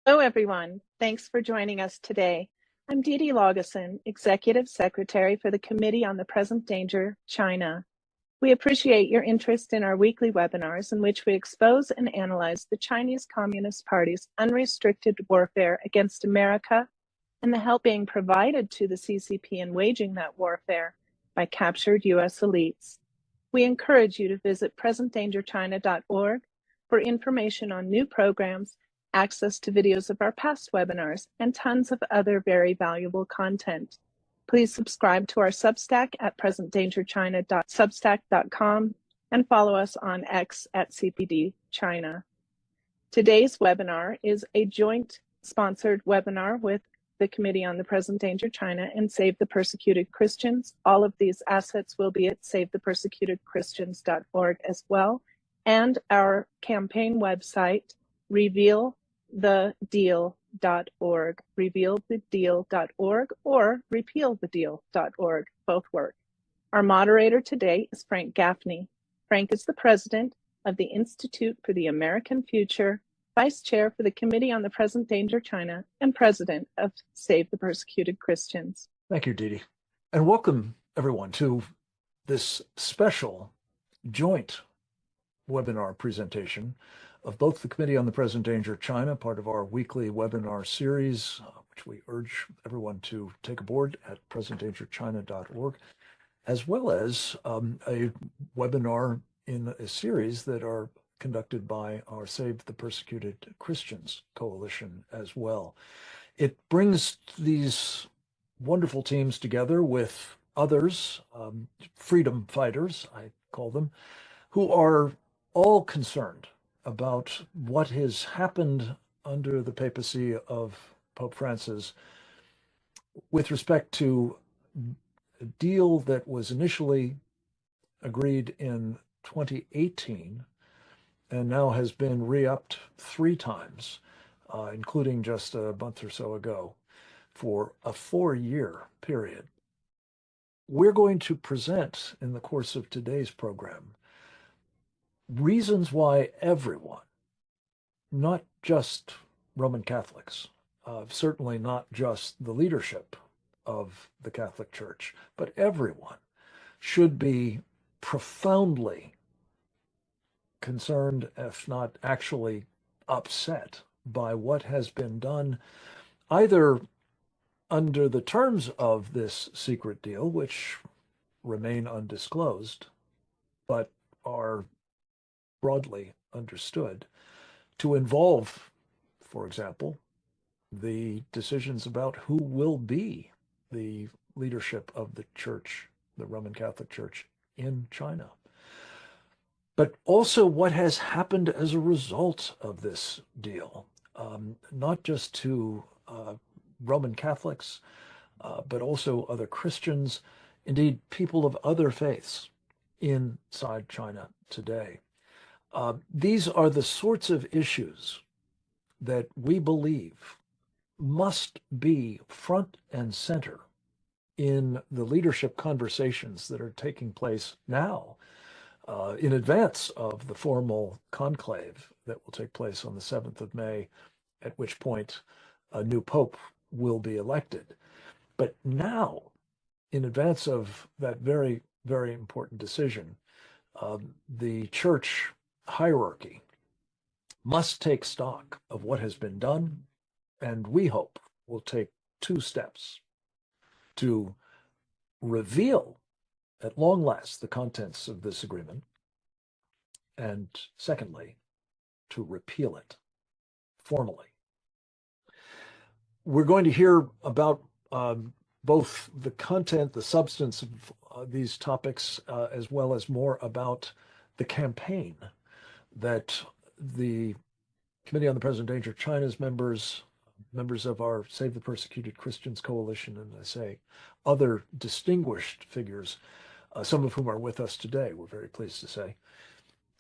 Hello, everyone. Thanks for joining us today. I'm Dee Dee Laugesen, Executive Secretary for the Committee on the Present Danger, China. We appreciate your interest in our weekly webinars in which we expose and analyze the Chinese Communist Party's unrestricted warfare against America and the help being provided to the CCP in waging that warfare by captured U.S. elites. We encourage you to visit presentdangerchina.org for information on new programs, access to videos of our past webinars, and tons of other very valuable content. Please subscribe to our Substack at presentdangerchina.substack.com and follow us on X at CPD China. Today's webinar is a joint sponsored webinar with the Committee on the Present Danger China and Save the Persecuted Christians. All of these assets will be at savethepersecutedchristians.org as well, and our campaign website, revealthedeal.org, revealthedeal.org, or repealthedeal.org. Both work. Our moderator today is Frank Gaffney. Frank is the president of the Institute for the American Future, vice chair for the Committee on the Present Danger China, and president of Save the Persecuted Christians. Thank you, Dee Dee. And welcome, everyone, to this special joint webinar presentation of both the Committee on the Present Danger China, part of our weekly webinar series, which we urge everyone to take aboard at presentdangerchina.org, as well as a webinar in a series that are conducted by our Save the Persecuted Christians coalition as well. It brings these wonderful teams together with others, freedom fighters, I call them, who are all concerned about what has happened under the papacy of Pope Francis with respect to a deal that was initially agreed in 2018 and now has been re-upped 3 times, including just a month or so ago, for a 4-year period. We're going to present in the course of today's program reasons why everyone, not just Roman Catholics, certainly not just the leadership of the Catholic Church, but everyone should be profoundly concerned, if not actually upset, by what has been done, either under the terms of this secret deal, which remain undisclosed, but are broadly understood, to involve, for example, the decisions about who will be the leadership of the Church, the Roman Catholic Church in China. But also what has happened as a result of this deal, not just to Roman Catholics, but also other Christians, indeed people of other faiths inside China today. These are the sorts of issues that we believe must be front and center in the leadership conversations that are taking place now, in advance of the formal conclave that will take place on the 7th of May, at which point a new pope will be elected. But now, in advance of that very, very important decision, the church hierarchy must take stock of what has been done, and we hope will take 2 steps to reveal at long last the contents of this agreement, and secondly, to repeal it formally. We're going to hear about both the content, the substance of these topics, as well as more about the campaign that the Committee on the Present Danger China's members of our Save the Persecuted Christians coalition, and I say other distinguished figures, some of whom are with us today, we're very pleased to say,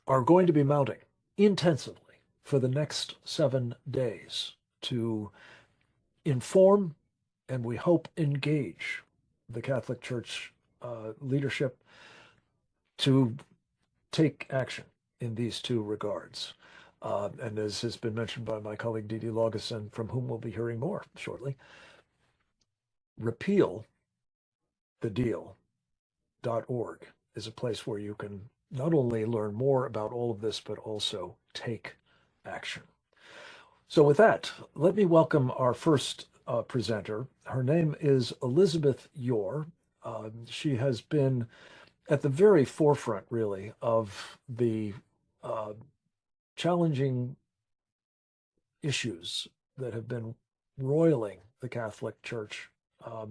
are going to be mounting intensively for the next 7 days to inform and we hope engage the Catholic Church leadership to take action in these 2 regards. And as has been mentioned by my colleague Didi Laugesen, from whom we'll be hearing more shortly, repealthedeal.org is a place where you can not only learn more about all of this, but also take action. So with that, let me welcome our first presenter. Her name is Elizabeth Yore. She has been at the very forefront, really, of the challenging issues that have been roiling the Catholic Church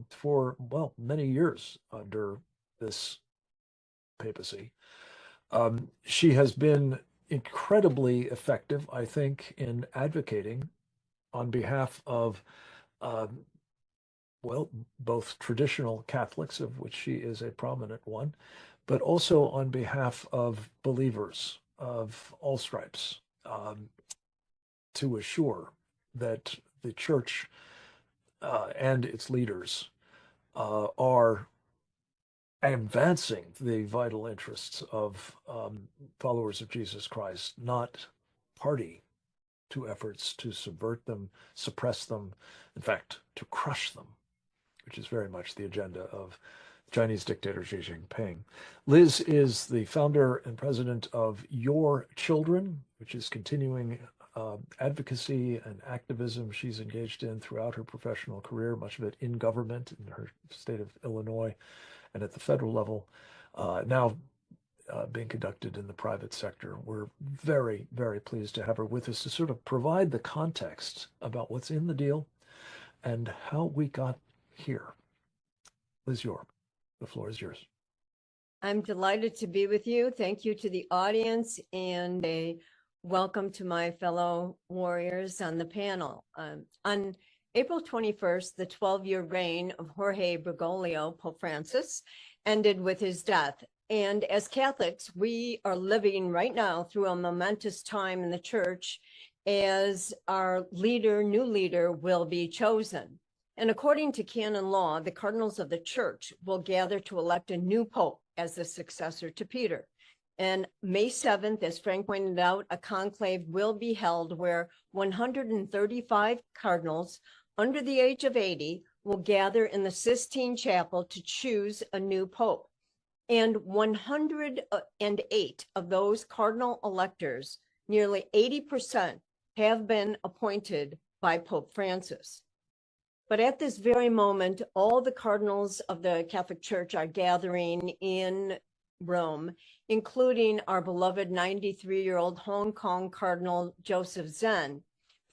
for, well, many years under this papacy. She has been incredibly effective, I think, in advocating on behalf of, well, both traditional Catholics, of which she is a prominent one, but also on behalf of believers of all stripes, to assure that the Church and its leaders are advancing the vital interests of followers of Jesus Christ, not party to efforts to subvert them, suppress them, in fact, to crush them, which is very much the agenda of Chinese dictator Xi Jinping. Liz is the founder and president of Your Children, which is continuing advocacy and activism she's engaged in throughout her professional career, much of it in government in her state of Illinois and at the federal level, now being conducted in the private sector. We're very, very pleased to have her with us to sort of provide the context about what's in the deal and how we got here. Liz Yore, the floor is yours. I'm delighted to be with you. Thank you to the audience, and a welcome to my fellow warriors on the panel. On April 21st, the 12-year reign of Jorge Bergoglio, Pope Francis, ended with his death. And as Catholics, we are living right now through a momentous time in the Church as our new leader will be chosen. And according to canon law, the cardinals of the Church will gather to elect a new pope as the successor to Peter. And May 7th, as Frank pointed out, a conclave will be held where 135 cardinals under the age of 80 will gather in the Sistine Chapel to choose a new pope. And 108 of those cardinal electors, nearly 80%, have been appointed by Pope Francis. But at this very moment, all the cardinals of the Catholic Church are gathering in Rome, including our beloved 93-year-old Hong Kong Cardinal Joseph Zen,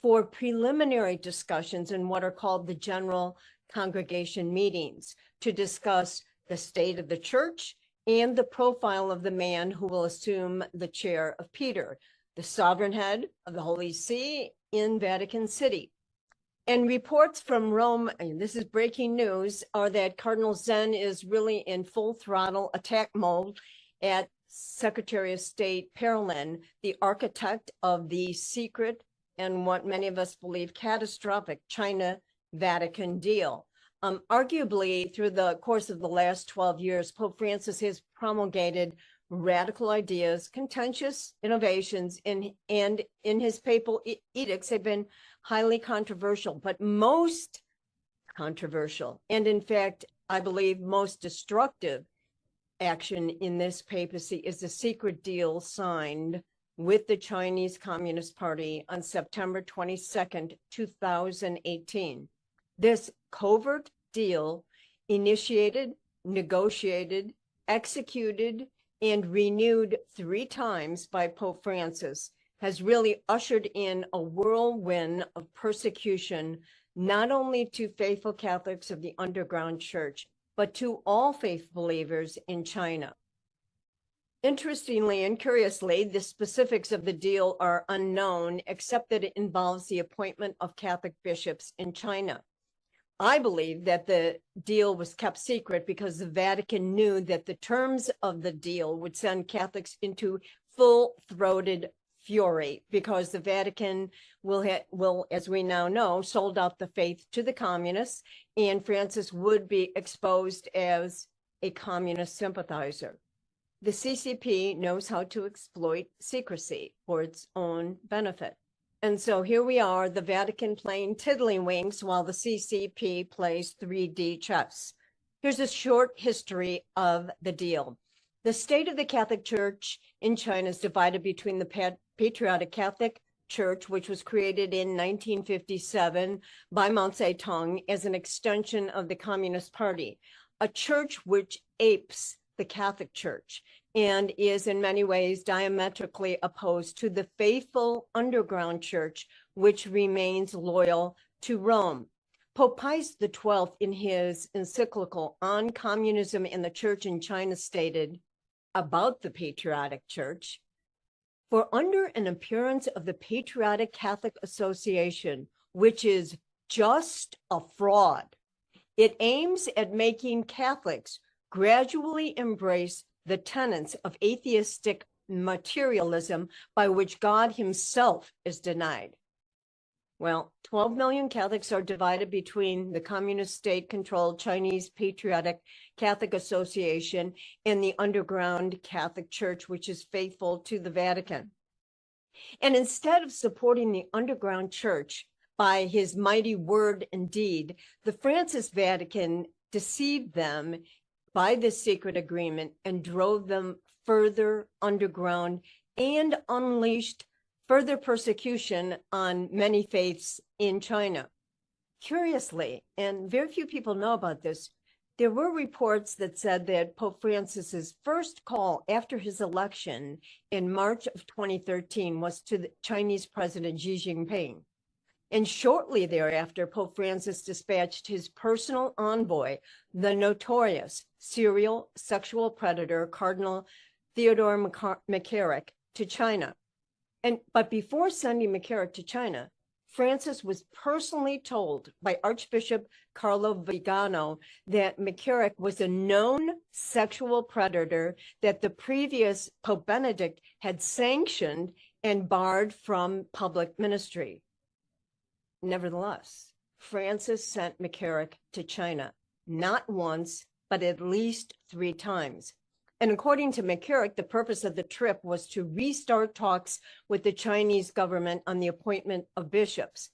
for preliminary discussions in what are called the General Congregation meetings to discuss the state of the Church and the profile of the man who will assume the chair of Peter, the sovereign head of the Holy See in Vatican City. And reports from Rome, and this is breaking news, are that Cardinal Zen is really in full throttle attack mode at Secretary of State Parolin, the architect of the secret and what many of us believe catastrophic China-Vatican deal. Arguably, through the course of the last 12 years, Pope Francis has promulgated radical ideas, contentious innovations, and in his papal edicts have been highly controversial, but most controversial, and in fact, I believe most destructive action in this papacy is the secret deal signed with the Chinese Communist Party on September 22nd, 2018. This covert deal initiated, negotiated, executed, and renewed 3 times by Pope Francis has really ushered in a whirlwind of persecution, not only to faithful Catholics of the underground church, but to all faith believers in China. Interestingly and curiously, the specifics of the deal are unknown, except that it involves the appointment of Catholic bishops in China. I believe that the deal was kept secret because the Vatican knew that the terms of the deal would send Catholics into full-throated fury, because the Vatican will, as we now know, sold out the faith to the communists, and Francis would be exposed as a communist sympathizer. The CCP knows how to exploit secrecy for its own benefit. And so here we are, the Vatican playing tiddlywinks while the CCP plays 3D chess. Here's a short history of the deal. The state of the Catholic Church in China is divided between the Patriotic Catholic Church, which was created in 1957 by Mao Zedong as an extension of the Communist Party, a church which apes the Catholic Church and is in many ways diametrically opposed to the faithful underground church, which remains loyal to Rome. Pope Pius XII, in his encyclical on communism and the church in China, stated about the Patriotic Church, "For under an appearance of the Patriotic Catholic Association, which is just a fraud, it aims at making Catholics gradually embrace the tenets of atheistic materialism by which God himself is denied." Well, 12 million Catholics are divided between the communist state-controlled Chinese Patriotic Catholic Association and the underground Catholic Church, which is faithful to the Vatican. And instead of supporting the underground church by his mighty word and deed, the Francis Vatican deceived them by this secret agreement and drove them further underground and unleashed further persecution on many faiths in China. Curiously, and very few people know about this, there were reports that said that Pope Francis's first call after his election in March of 2013 was to the Chinese President Xi Jinping. And shortly thereafter, Pope Francis dispatched his personal envoy, the notorious serial sexual predator, Cardinal Theodore McCarrick, to China. But before sending McCarrick to China, Francis was personally told by Archbishop Carlo Vigano that McCarrick was a known sexual predator that the previous Pope Benedict had sanctioned and barred from public ministry. Nevertheless, Francis sent McCarrick to China, not once, but at least 3 times. And according to McCarrick, the purpose of the trip was to restart talks with the Chinese government on the appointment of bishops.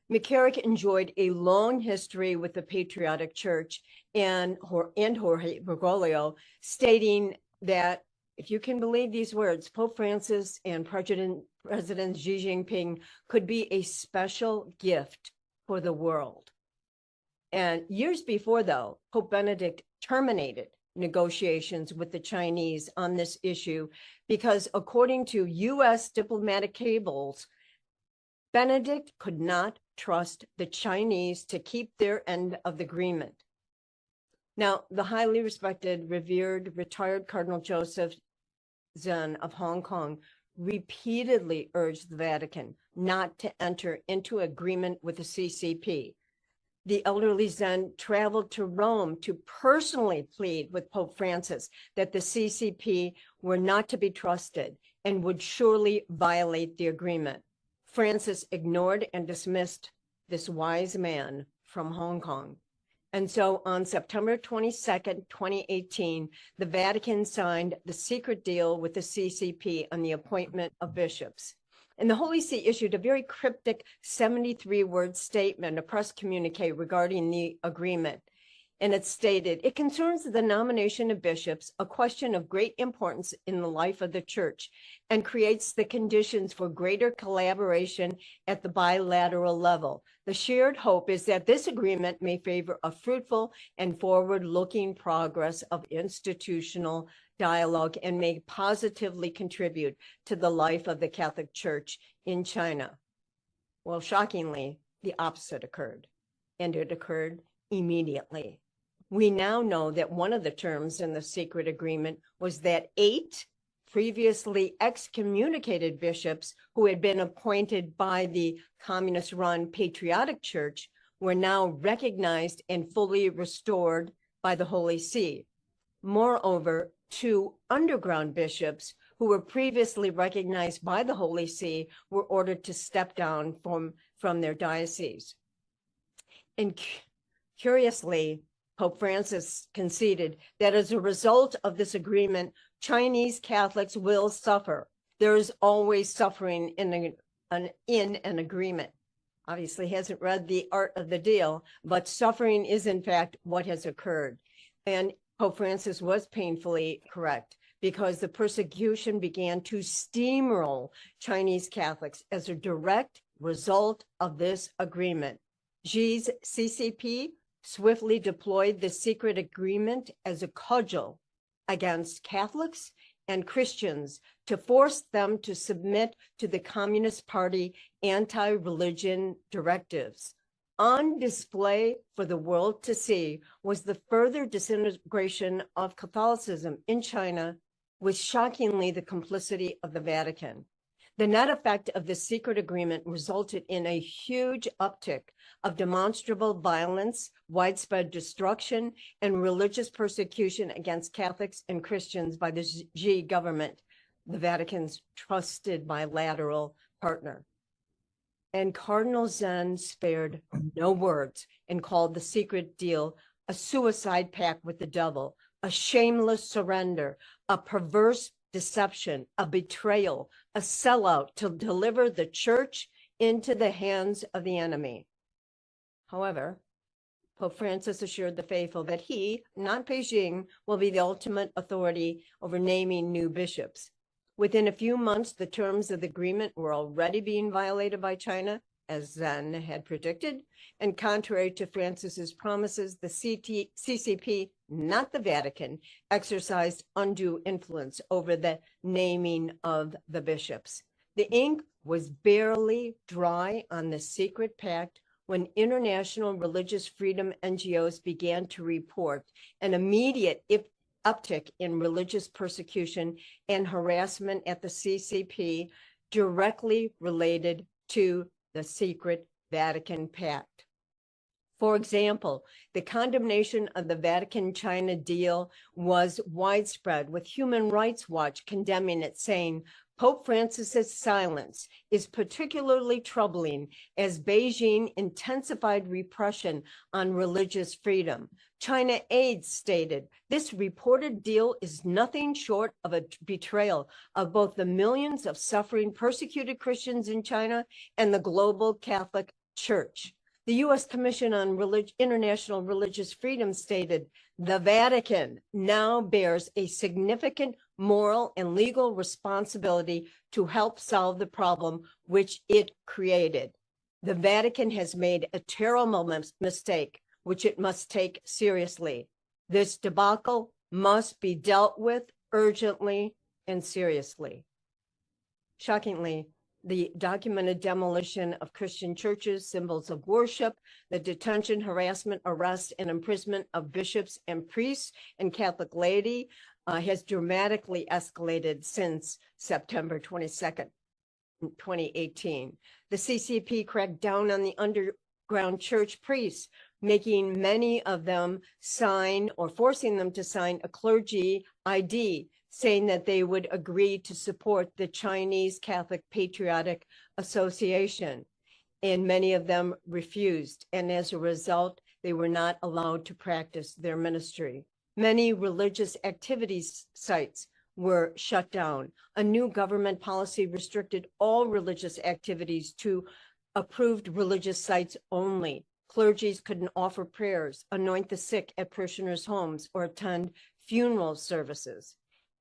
McCarrick enjoyed a long history with the Patriotic Church and Jorge Bergoglio, stating that, if you can believe these words, Pope Francis and President Xi Jinping could be a special gift for the world. And years before, though, Pope Benedict terminated negotiations with the Chinese on this issue because, according to U.S. diplomatic cables, Benedict could not trust the Chinese to keep their end of the agreement. Now, the highly respected, revered, retired Cardinal Joseph Zen of Hong Kong repeatedly urged the Vatican not to enter into agreement with the CCP. The elderly Zen traveled to Rome to personally plead with Pope Francis that the CCP were not to be trusted and would surely violate the agreement. Francis ignored and dismissed this wise man from Hong Kong. And so on September 22nd, 2018, the Vatican signed the secret deal with the CCP on the appointment of bishops. And the Holy See issued a very cryptic 73-word statement, a press communique regarding the agreement. And it stated, "It concerns the nomination of bishops, a question of great importance in the life of the church, and creates the conditions for greater collaboration at the bilateral level. The shared hope is that this agreement may favor a fruitful and forward-looking progress of institutional dialogue and may positively contribute to the life of the Catholic Church in China." Well, shockingly, the opposite occurred, and it occurred immediately. We now know that one of the terms in the secret agreement was that 8 previously excommunicated bishops who had been appointed by the communist-run Patriotic Church were now recognized and fully restored by the Holy See. Moreover, 2 underground bishops who were previously recognized by the Holy See were ordered to step down from their diocese. And curiously, Pope Francis conceded that as a result of this agreement, Chinese Catholics will suffer. There is always suffering in an agreement. Obviously hasn't read The Art of the Deal, but suffering is in fact what has occurred. And Pope Francis was painfully correct, because the persecution began to steamroll Chinese Catholics as a direct result of this agreement. Xi's CCP swiftly deployed the secret agreement as a cudgel against Catholics and Christians to force them to submit to the Communist Party anti-religion directives. On display for the world to see was the further disintegration of Catholicism in China, with shockingly the complicity of the Vatican. The net effect of this secret agreement resulted in a huge uptick of demonstrable violence, widespread destruction, and religious persecution against Catholics and Christians by the Xi government, the Vatican's trusted bilateral partner. And Cardinal Zen spared no words and called the secret deal a suicide pact with the devil, a shameless surrender, a perverse deception, a betrayal, a sellout to deliver the church into the hands of the enemy. However, Pope Francis assured the faithful that he, not Beijing, will be the ultimate authority over naming new bishops. Within a few months, the terms of the agreement were already being violated by China, as Zen had predicted, and contrary to Francis's promises, the CCP, not the Vatican, exercised undue influence over the naming of the bishops. The ink was barely dry on the secret pact when international religious freedom NGOs began to report an immediate uptick in religious persecution and harassment at the CCP directly related to the secret Vatican pact. For example, the condemnation of the Vatican-China deal was widespread, with Human Rights Watch condemning it, saying, Pope Francis's silence is particularly troubling as Beijing intensified repression on religious freedom. China Aid stated, this reported deal is nothing short of a betrayal of both the millions of suffering persecuted Christians in China and the global Catholic Church. The U.S. Commission on International Religious Freedom stated, the Vatican now bears a significant moral and legal responsibility to help solve the problem which it created. The Vatican has made a terrible mistake, which it must take seriously. This debacle must be dealt with urgently and seriously. Shockingly, the documented demolition of Christian churches, symbols of worship, the detention, harassment, arrest, and imprisonment of bishops and priests and Catholic laity has dramatically escalated since September 22nd, 2018. The CCP cracked down on the underground church priests, making many of them sign or forcing them to sign a clergy ID, saying that they would agree to support the Chinese Catholic Patriotic Association. And many of them refused. And as a result, they were not allowed to practice their ministry. Many religious activities sites were shut down. A new government policy restricted all religious activities to approved religious sites only. Clergies couldn't offer prayers, anoint the sick at parishioners' homes, or attend funeral services.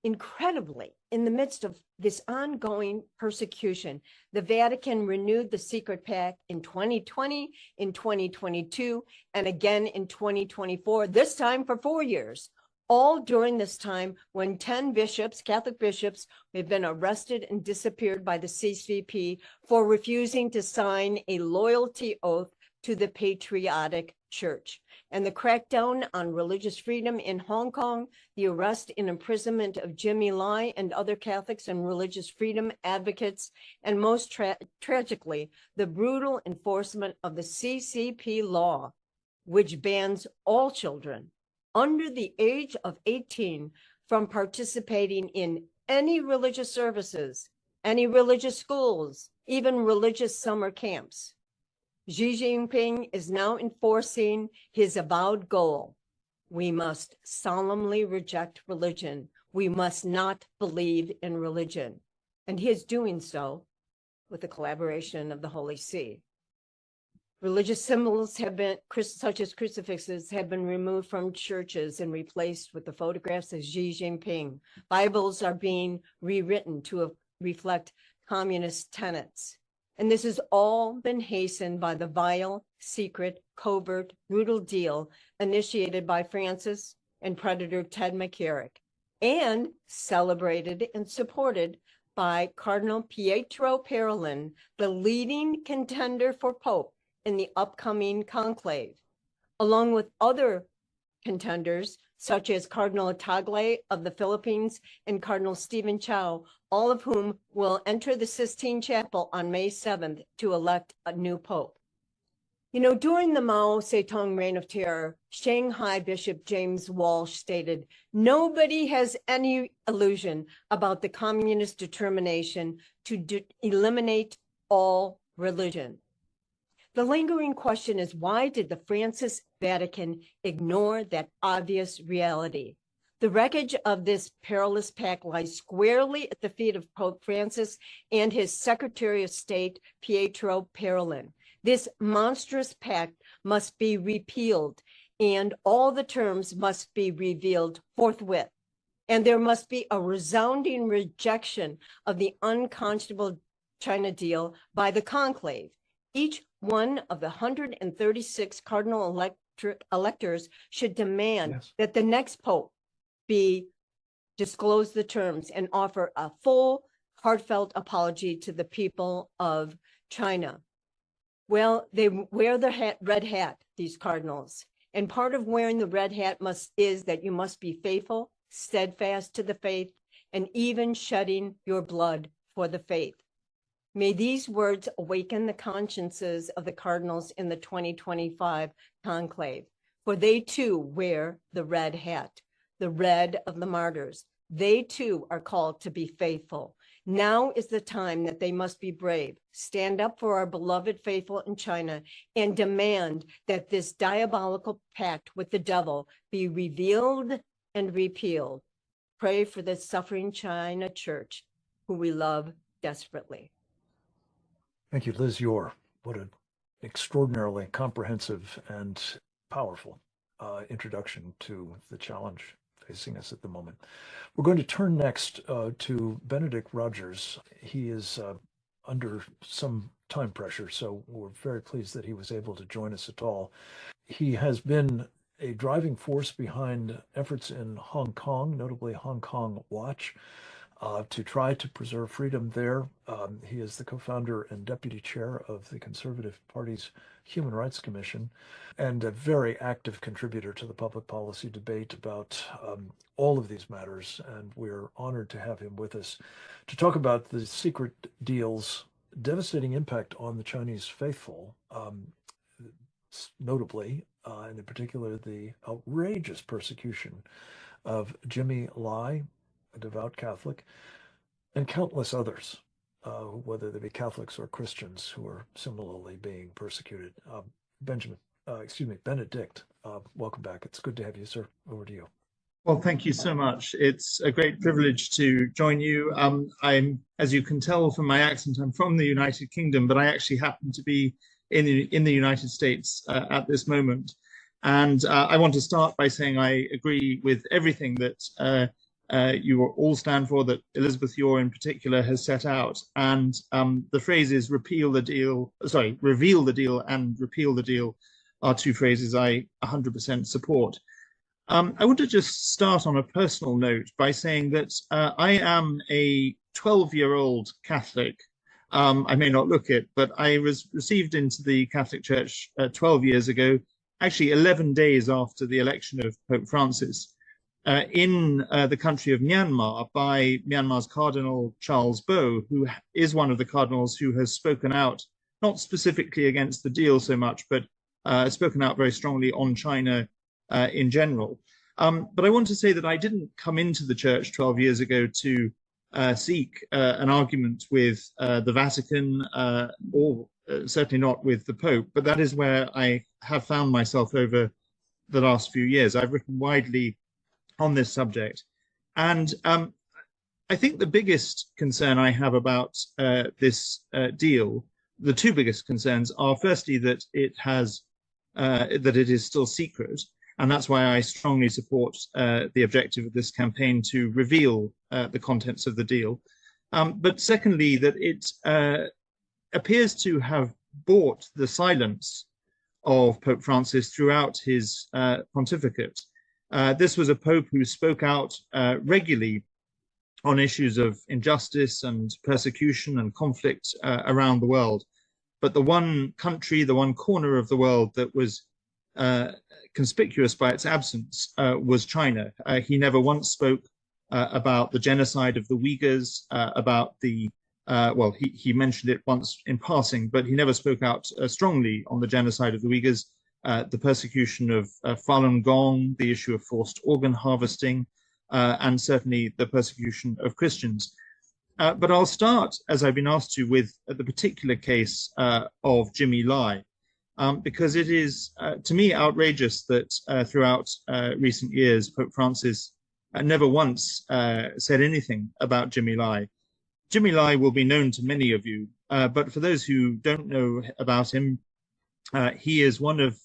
Incredibly, in the midst of this ongoing persecution, the Vatican renewed the secret pact in 2020, in 2022, and again in 2024, this time for 4 years, all during this time when 10 bishops, Catholic bishops, have been arrested and disappeared by the CCP for refusing to sign a loyalty oath to the Patriotic Church. And the crackdown on religious freedom in Hong Kong, the arrest and imprisonment of Jimmy Lai and other Catholics and religious freedom advocates, and most tragically, the brutal enforcement of the CCP law, which bans all children under the age of 18 from participating in any religious services, any religious schools, even religious summer camps. Xi Jinping is now enforcing his avowed goal We must solemnly reject religion. We must not believe in religion. And he is doing so with the collaboration of the Holy See. Religious symbols have been, such as crucifixes, have been removed from churches and replaced with the photographs of Xi Jinping. Bibles are being rewritten to reflect communist tenets. And this has all been hastened by the vile, secret, covert, brutal deal initiated by Francis and Predator Ted McCarrick, and celebrated and supported by Cardinal Pietro Parolin, the leading contender for Pope in the upcoming conclave, along with other contenders such as Cardinal Tagle of the Philippines and Cardinal Stephen Chow, all of whom will enter the Sistine Chapel on May 7th to elect a new Pope. You know, during the Mao Zedong Reign of Terror, Shanghai Bishop James Walsh stated, "Nobody has any illusion about the communist determination to eliminate all religion." The lingering question is, why did the Francis Vatican ignore that obvious reality? The wreckage of this perilous pact lies squarely at the feet of Pope Francis and his Secretary of State, Pietro Parolin. This monstrous pact must be repealed, and all the terms must be revealed forthwith. And there must be a resounding rejection of the unconscionable China deal by the conclave. Each one of the 136 cardinal electors should demand that the next Pope disclose the terms and offer a full, heartfelt apology to the people of China. Well, they wear the red hat, these cardinals. And part of wearing the red hat is that you must be faithful, steadfast to the faith, and even shedding your blood for the faith. May these words awaken the consciences of the cardinals in the 2025 conclave, for they too wear the red hat, the red of the martyrs. They too are called to be faithful. Now is the time that they must be brave, stand up for our beloved faithful in China, and demand that this diabolical pact with the devil be revealed and repealed. Pray for the suffering China Church, who we love desperately. Thank you, Liz Yore. What an extraordinarily comprehensive and powerful introduction to the challenge facing us at the moment. We're going to turn next to Benedict Rogers. He is under some time pressure, so we're very pleased that he was able to join us at all. He has been a driving force behind efforts in Hong Kong, notably Hong Kong Watch, to try to preserve freedom there. He is the co-founder and deputy chair of the Conservative Party's Human Rights Commission, and a very active contributor to the public policy debate about all of these matters. And we're honored to have him with us to talk about the secret deal's devastating impact on the Chinese faithful, notably, and in particular, the outrageous persecution of Jimmy Lai, a devout Catholic, and countless others, whether they be Catholics or Christians, who are similarly being persecuted. Benedict, welcome back. It's good to have you, sir. Over to you. Well, thank you so much. It's a great privilege to join you. I'm, as you can tell from my accent, I'm from the United Kingdom, but I actually happen to be in the United States at this moment. And I want to start by saying I agree with everything that you all stand for, that Elizabeth Yore in particular has set out. And the phrases reveal the deal and repeal the deal are two phrases I 100% support. I want to just start on a personal note by saying that I am a 12-year-old Catholic. I may not look it, but I was received into the Catholic Church 12 years ago, actually 11 days after the election of Pope Francis, in the country of Myanmar by Myanmar's Cardinal Charles Bo, who is one of the cardinals who has spoken out, not specifically against the deal so much, but spoken out very strongly on China in general. But I want to say that I didn't come into the church 12 years ago to seek an argument with the Vatican or certainly not with the Pope, but that is where I have found myself over the last few years. I've written widely on this subject. And I think the biggest concern I have about this deal, the two biggest concerns are firstly that it is still secret. And that's why I strongly support the objective of this campaign to reveal the contents of the deal. But secondly, that it appears to have bought the silence of Pope Francis throughout his pontificate. This was a pope who spoke out regularly on issues of injustice and persecution and conflict around the world. But the one country, the one corner of the world that was conspicuous by its absence was China. He never once spoke about the genocide of the Uyghurs, about the, he mentioned it once in passing, but he never spoke out strongly on the genocide of the Uyghurs, the persecution of Falun Gong, the issue of forced organ harvesting, and certainly the persecution of Christians. But I'll start, as I've been asked to, with the particular case of Jimmy Lai. Because it is, to me, outrageous that throughout recent years, Pope Francis never once said anything about Jimmy Lai. Jimmy Lai will be known to many of you, but for those who don't know about him, he is one of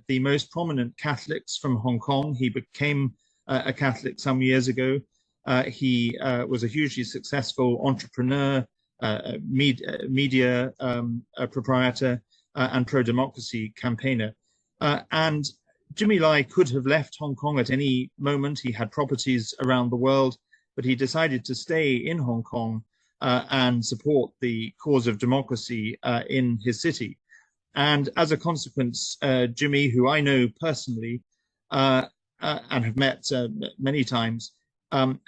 the most prominent Catholics from Hong Kong. He became a Catholic some years ago. He was a hugely successful entrepreneur, media proprietor, and pro-democracy campaigner. And Jimmy Lai could have left Hong Kong at any moment. He had properties around the world, but he decided to stay in Hong Kong and support the cause of democracy in his city. And as a consequence, Jimmy, who I know personally and have met many times,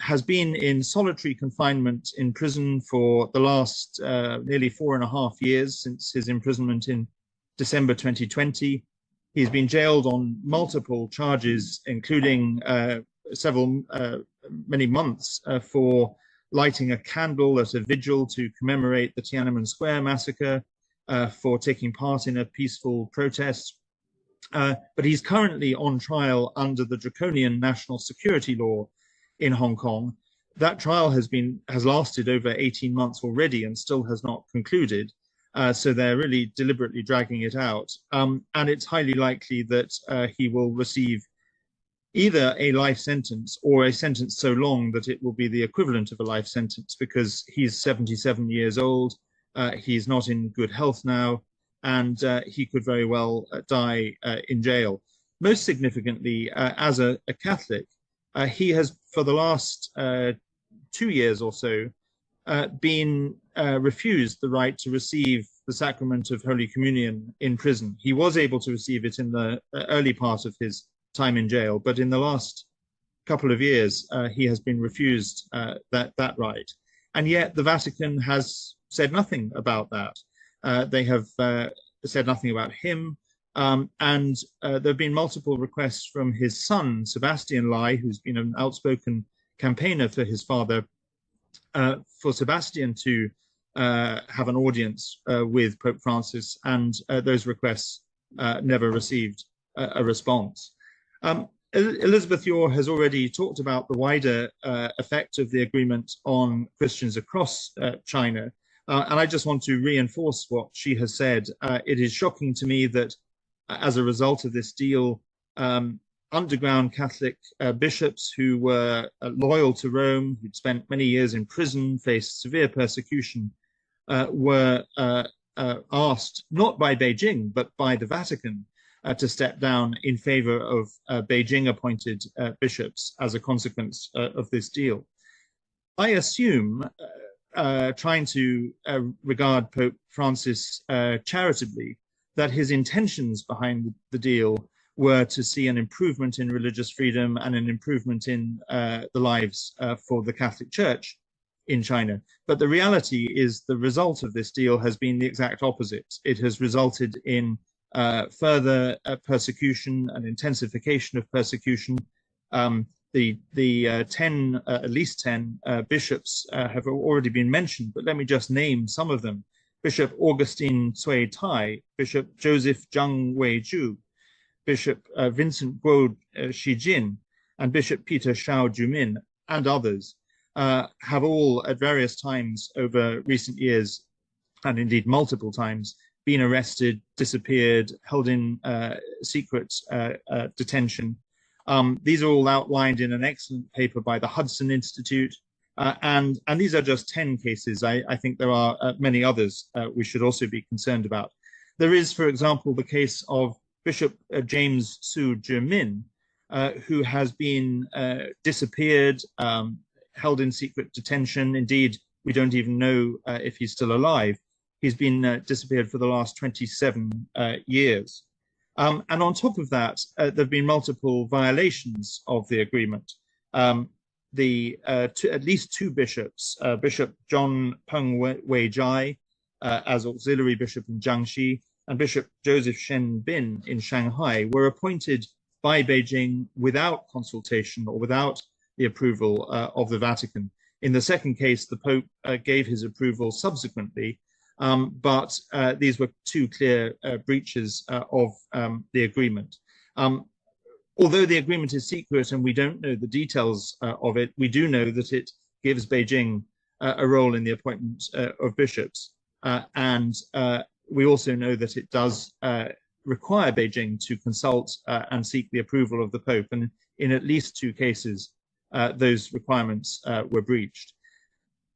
has been in solitary confinement in prison for the last nearly 4.5 years since his imprisonment in December 2020. He's been jailed on multiple charges, including many months for lighting a candle at a vigil to commemorate the Tiananmen Square massacre, for taking part in a peaceful protest. But he's currently on trial under the draconian national security law in Hong Kong. That trial has lasted over 18 months already and still has not concluded. So they're really deliberately dragging it out. And it's highly likely that he will receive either a life sentence or a sentence so long that it will be the equivalent of a life sentence, because he's 77 years old. He's not in good health now, and he could very well die in jail. Most significantly, as a Catholic, he has, for the last 2 years or so, been refused the right to receive the sacrament of Holy Communion in prison. He was able to receive it in the early part of his time in jail, but in the last couple of years, he has been refused that right. And yet the Vatican has said nothing about that. They have said nothing about him. And there have been multiple requests from his son, Sebastian Lai, who's been an outspoken campaigner for his father, for Sebastian to have an audience with Pope Francis, and those requests never received a response. Elizabeth Yor has already talked about the wider effect of the agreement on Christians across China, and I just want to reinforce what she has said. It is shocking to me that as a result of this deal, underground Catholic bishops who were loyal to Rome, who'd spent many years in prison, faced severe persecution, were asked, not by Beijing, but by the Vatican, to step down in favor of Beijing-appointed bishops as a consequence of this deal. I assume, trying to regard Pope Francis charitably, that his intentions behind the deal were to see an improvement in religious freedom and an improvement in the lives for the Catholic Church in China. But the reality is the result of this deal has been the exact opposite. It has resulted in further persecution and intensification of persecution. The 10, at least 10 bishops have already been mentioned, but let me just name some of them. Bishop Augustine Cui Tai, Bishop Joseph Zhang Weizhu, Bishop Vincent Guo Shijin, and Bishop Peter Shao Jumin, and others, have all at various times over recent years, and indeed multiple times, been arrested, disappeared, held in secret detention. These are all outlined in an excellent paper by the Hudson Institute, and these are just 10 cases. I think there are many others we should also be concerned about. There is, for example, the case of Bishop James Su Jimin, who has been disappeared, held in secret detention. Indeed, we don't even know if he's still alive. He's been disappeared for the last 27 years. And on top of that, there have been multiple violations of the agreement. At least two bishops, Bishop John Peng Weijai as auxiliary bishop in Jiangxi, and Bishop Joseph Shen Bin in Shanghai, were appointed by Beijing without consultation or without the approval of the Vatican. In the second case, the Pope gave his approval subsequently, but these were two clear breaches of the agreement. Although the agreement is secret and we don't know the details of it, we do know that it gives Beijing a role in the appointment of bishops. And we also know that it does require Beijing to consult and seek the approval of the Pope. And in at least two cases, those requirements were breached.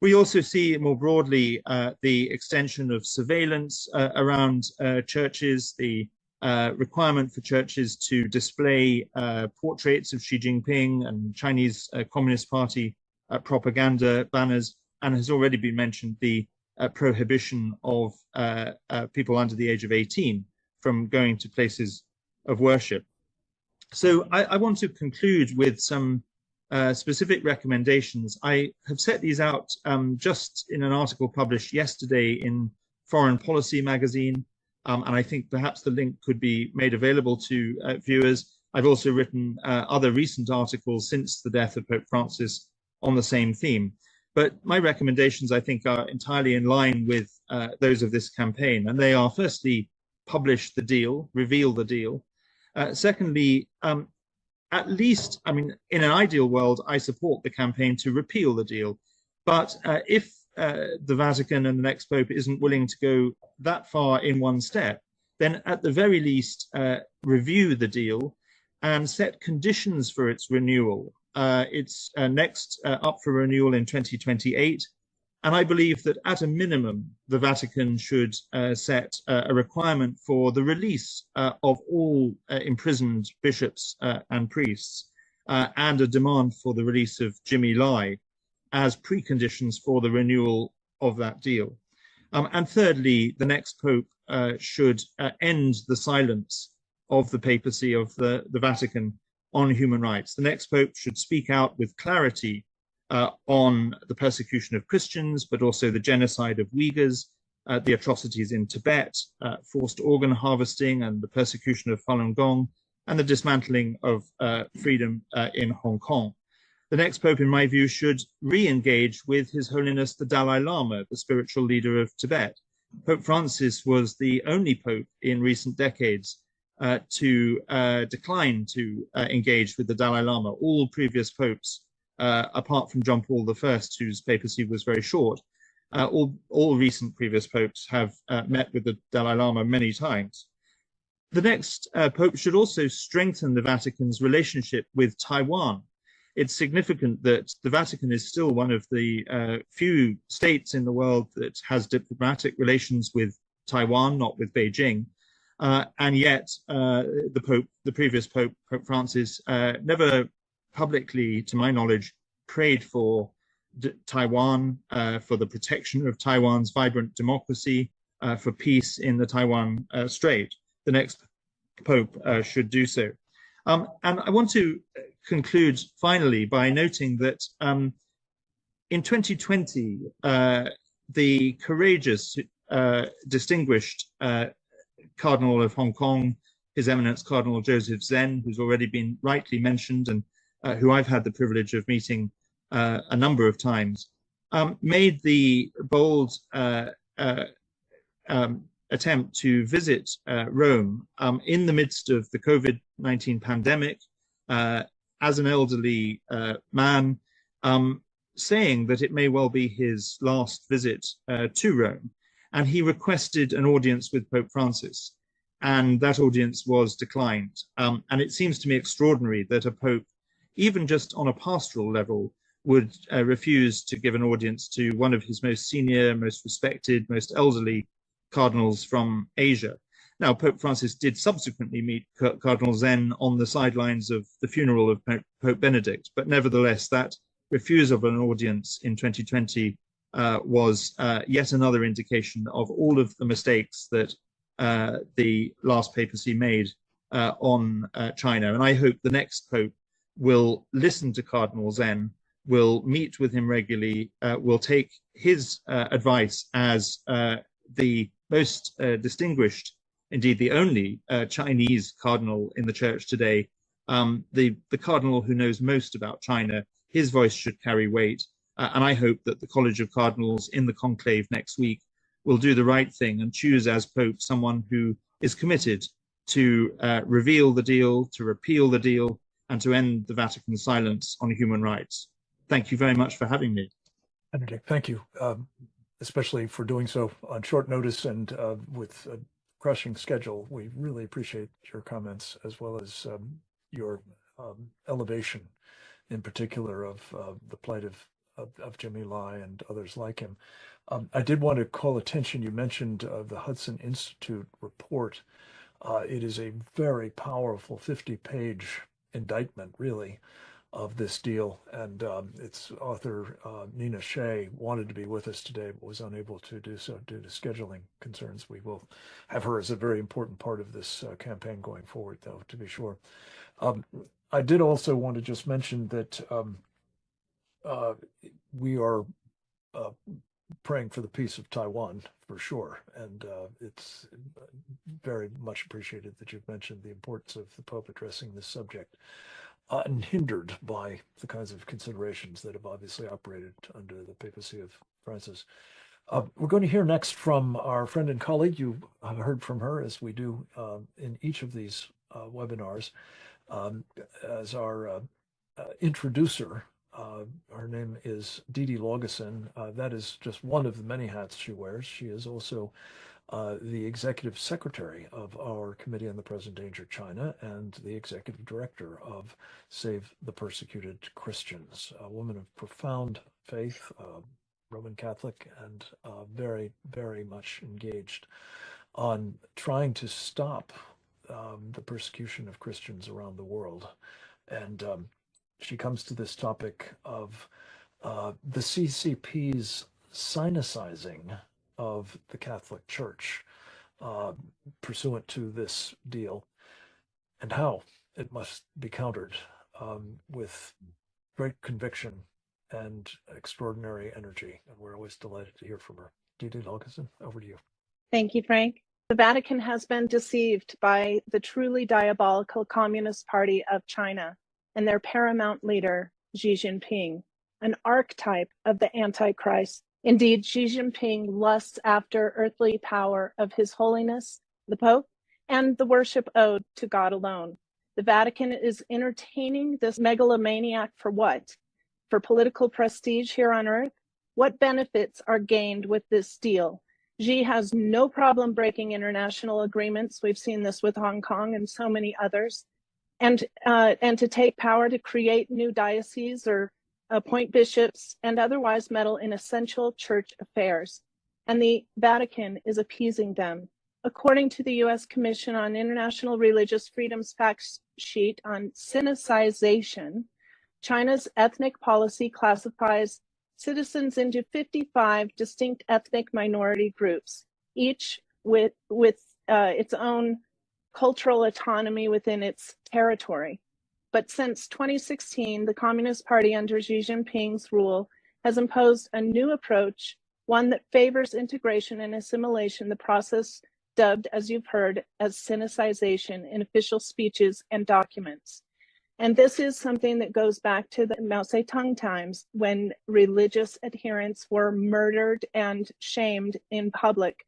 We also see more broadly the extension of surveillance around churches, the requirement for churches to display portraits of Xi Jinping and Chinese Communist Party propaganda banners, and has already been mentioned the prohibition of people under the age of 18 from going to places of worship. So I want to conclude with some specific recommendations. I have set these out just in an article published yesterday in Foreign Policy magazine, and I think perhaps the link could be made available to viewers. I've also written other recent articles since the death of Pope Francis on the same theme. But my recommendations, I think, are entirely in line with those of this campaign. And they are, firstly, publish the deal, reveal the deal. Secondly, at least, I mean, in an ideal world, I support the campaign to repeal the deal. But if the Vatican and the next Pope isn't willing to go that far in one step, then at the very least, review the deal and set conditions for its renewal. It's next up for renewal in 2028. And I believe that at a minimum, the Vatican should set a requirement for the release of all imprisoned bishops and priests, and a demand for the release of Jimmy Lai as preconditions for the renewal of that deal. And thirdly, the next Pope should end the silence of the papacy, of the Vatican, on human rights. The next Pope should speak out with clarity on the persecution of Christians, but also the genocide of Uyghurs, the atrocities in Tibet, forced organ harvesting and the persecution of Falun Gong, and the dismantling of freedom in Hong Kong. The next Pope, in my view, should re-engage with His Holiness the Dalai Lama, the spiritual leader of Tibet. Pope Francis was the only Pope in recent decades to decline to engage with the Dalai Lama. All previous popes, apart from John Paul I, whose papacy was very short, all recent previous popes have met with the Dalai Lama many times. The next Pope should also strengthen the Vatican's relationship with Taiwan. It's significant that the Vatican is still one of the few states in the world that has diplomatic relations with Taiwan, not with Beijing. And yet the previous Pope, Pope Francis, never publicly, to my knowledge, prayed for Taiwan, for the protection of Taiwan's vibrant democracy, for peace in the Taiwan Strait. The next Pope should do so. And I want to conclude finally by noting that in 2020, the courageous, distinguished Cardinal of Hong Kong, His Eminence Cardinal Joseph Zen, who's already been rightly mentioned and who I've had the privilege of meeting a number of times, made the bold attempt to visit Rome in the midst of the COVID-19 pandemic as an elderly man, saying that it may well be his last visit to Rome. And he requested an audience with Pope Francis, and that audience was declined. And it seems to me extraordinary that a pope, even just on a pastoral level, would refuse to give an audience to one of his most senior, most respected, most elderly cardinals from Asia. Now, Pope Francis did subsequently meet Cardinal Zen on the sidelines of the funeral of Pope Benedict, but nevertheless, that refusal of an audience in 2020 was yet another indication of all of the mistakes that the last papacy made on China. And I hope the next pope will listen to Cardinal Zen, will meet with him regularly, will take his advice as the most distinguished, indeed the only Chinese cardinal in the church today, the cardinal who knows most about China. His voice should carry weight. And I hope that the College of Cardinals in the conclave next week will do the right thing and choose as Pope someone who is committed to reveal the deal, to repeal the deal, and to end the Vatican silence on human rights. Thank you very much for having me. Benedict, thank you, especially for doing so on short notice and with a crushing schedule. We really appreciate your comments, as well as your elevation, in particular, of the plight of Jimmy Lai and others like him. I did want to call attention, you mentioned the Hudson Institute report. It is a very powerful 50-page indictment, really, of this deal. And its author, Nina Shea, wanted to be with us today, but was unable to do so due to scheduling concerns. We will have her as a very important part of this campaign going forward, though, to be sure. I did also want to just mention that we are praying for the peace of Taiwan, for sure. And it's very much appreciated that you've mentioned the importance of the Pope addressing this subject, unhindered by the kinds of considerations that have obviously operated under the papacy of Francis. We're going to hear next from our friend and colleague. You heard from her, as we do in each of these webinars, as our introducer. Her name is Didi Logison. That is just one of the many hats she wears. She is also the executive secretary of our Committee on the Present Danger China and the executive director of Save the Persecuted Christians, a woman of profound faith, Roman Catholic, and very, very much engaged on trying to stop the persecution of Christians around the world. And she comes to this topic of the CCP's sinicizing of the Catholic Church pursuant to this deal, and how it must be countered with great conviction and extraordinary energy. And we're always delighted to hear from her. Didi Logison, over to you. Thank you, Frank. The Vatican has been deceived by the truly diabolical Communist Party of China and their paramount leader, Xi Jinping, an archetype of the Antichrist. Indeed, Xi Jinping lusts after earthly power of His Holiness, the Pope, and the worship owed to God alone. The Vatican is entertaining this megalomaniac for what? For political prestige here on earth? What benefits are gained with this deal? Xi has no problem breaking international agreements. We've seen this with Hong Kong and so many others. And to take power to create new dioceses or appoint bishops and otherwise meddle in essential church affairs. And the Vatican is appeasing them. According to the U.S. Commission on International Religious Freedoms fact sheet on sinicization, China's ethnic policy classifies citizens into 55 distinct ethnic minority groups, each with its own cultural autonomy within its territory. But since 2016, the Communist Party under Xi Jinping's rule has imposed a new approach, one that favors integration and assimilation, the process dubbed, as you've heard, as sinicization in official speeches and documents. And this is something that goes back to the Mao Zedong times, when religious adherents were murdered and shamed in public.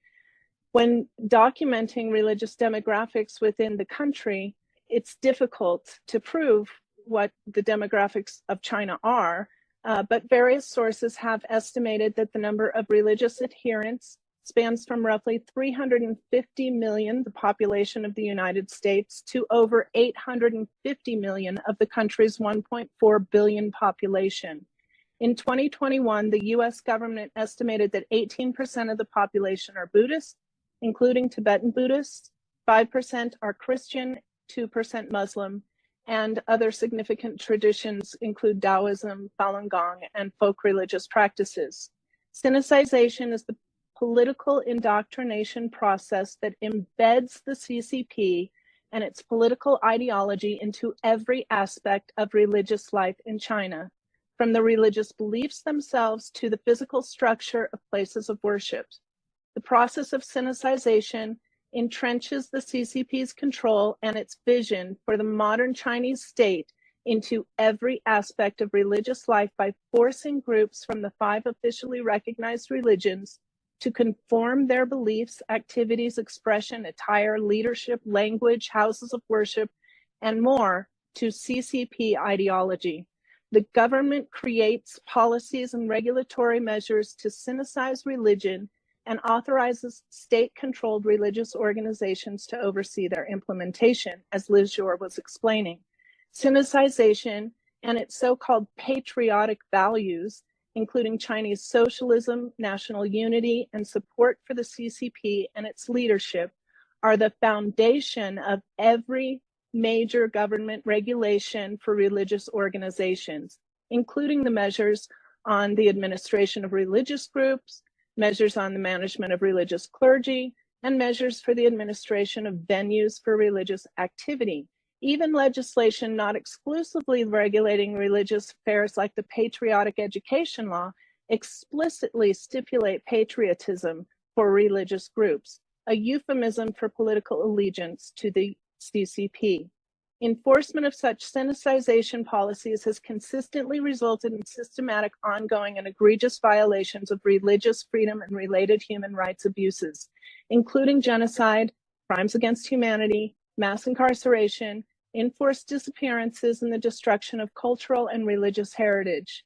When documenting religious demographics within the country, it's difficult to prove what the demographics of China are, but various sources have estimated that the number of religious adherents spans from roughly 350 million, the population of the United States, to over 850 million of the country's 1.4 billion population. In 2021, the US government estimated that 18% of the population are Buddhist, including Tibetan Buddhists, 5% are Christian, 2% Muslim, and other significant traditions include Taoism, Falun Gong, and folk religious practices. Sinicization is the political indoctrination process that embeds the CCP and its political ideology into every aspect of religious life in China, from the religious beliefs themselves to the physical structure of places of worship. The process of sinicization entrenches the CCP's control and its vision for the modern Chinese state into every aspect of religious life by forcing groups from the 5 officially recognized religions to conform their beliefs, activities, expression, attire, leadership, language, houses of worship, and more to CCP ideology. The government creates policies and regulatory measures to sinicize religion and authorizes state-controlled religious organizations to oversee their implementation, as Liz Jor was explaining. Sinicization and its so-called patriotic values, including Chinese socialism, national unity, and support for the CCP and its leadership, are the foundation of every major government regulation for religious organizations, including the measures on the administration of religious groups, measures on the management of religious clergy, and measures for the administration of venues for religious activity. Even legislation not exclusively regulating religious affairs like the Patriotic Education Law explicitly stipulate patriotism for religious groups, a euphemism for political allegiance to the CCP. Enforcement of such sinicization policies has consistently resulted in systematic, ongoing, and egregious violations of religious freedom and related human rights abuses, including genocide, crimes against humanity, mass incarceration, enforced disappearances, and the destruction of cultural and religious heritage.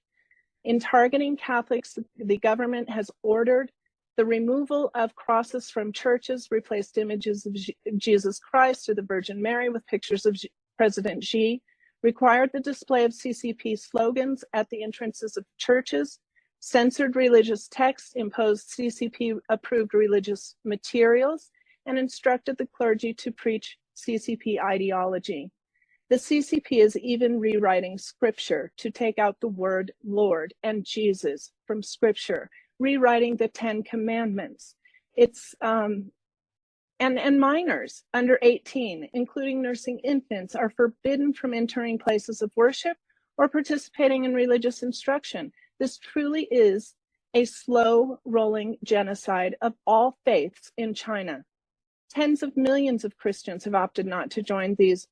In targeting Catholics, the government has ordered the removal of crosses from churches, replaced images of Jesus Christ or the Virgin Mary with pictures of President Xi, required the display of CCP slogans at the entrances of churches, censored religious texts, imposed CCP-approved religious materials, and instructed the clergy to preach CCP ideology. The CCP is even rewriting scripture to take out the word Lord and Jesus from scripture, rewriting the 10 Commandments. It's and minors under 18, including nursing infants, are forbidden from entering places of worship or participating in religious instruction. This truly is a slow-rolling genocide of all faiths in China. Tens of millions of Christians have opted not to join these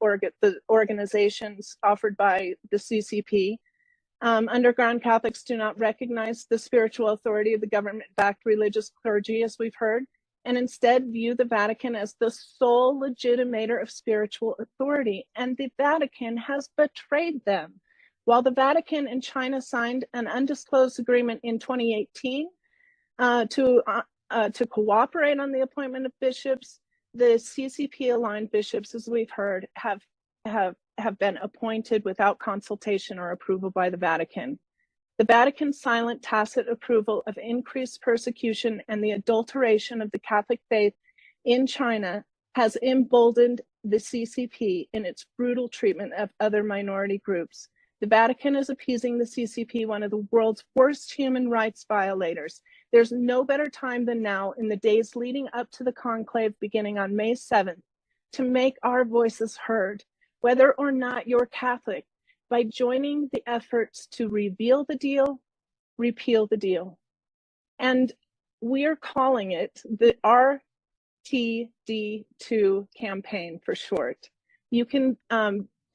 organizations offered by the CCP. Underground Catholics do not recognize the spiritual authority of the government-backed religious clergy, as we've heard, and instead view the Vatican as the sole legitimator of spiritual authority, and the Vatican has betrayed them. While the Vatican and China signed an undisclosed agreement in 2018 to cooperate on the appointment of bishops, the CCP-aligned bishops, as we've heard, have been appointed without consultation or approval by the Vatican. The Vatican's silent, tacit approval of increased persecution and the adulteration of the Catholic faith in China has emboldened the CCP in its brutal treatment of other minority groups. The Vatican is appeasing the CCP, one of the world's worst human rights violators. There's no better time than now, in the days leading up to the conclave beginning on May 7th, to make our voices heard, whether or not you're Catholic, by joining the efforts to reveal the deal, repeal the deal. And we're calling it the RTD2 campaign for short. You can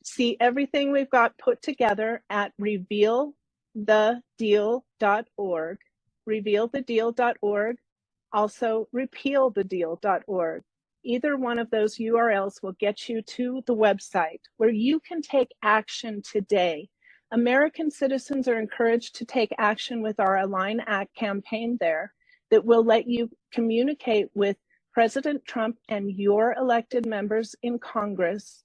see everything we've got put together at revealthedeal.org, revealthedeal.org. Also, repealthedeal.org. Either one of those URLs will get you to the website where you can take action today. American citizens are encouraged to take action with our Align Act campaign there that will let you communicate with President Trump and your elected members in Congress,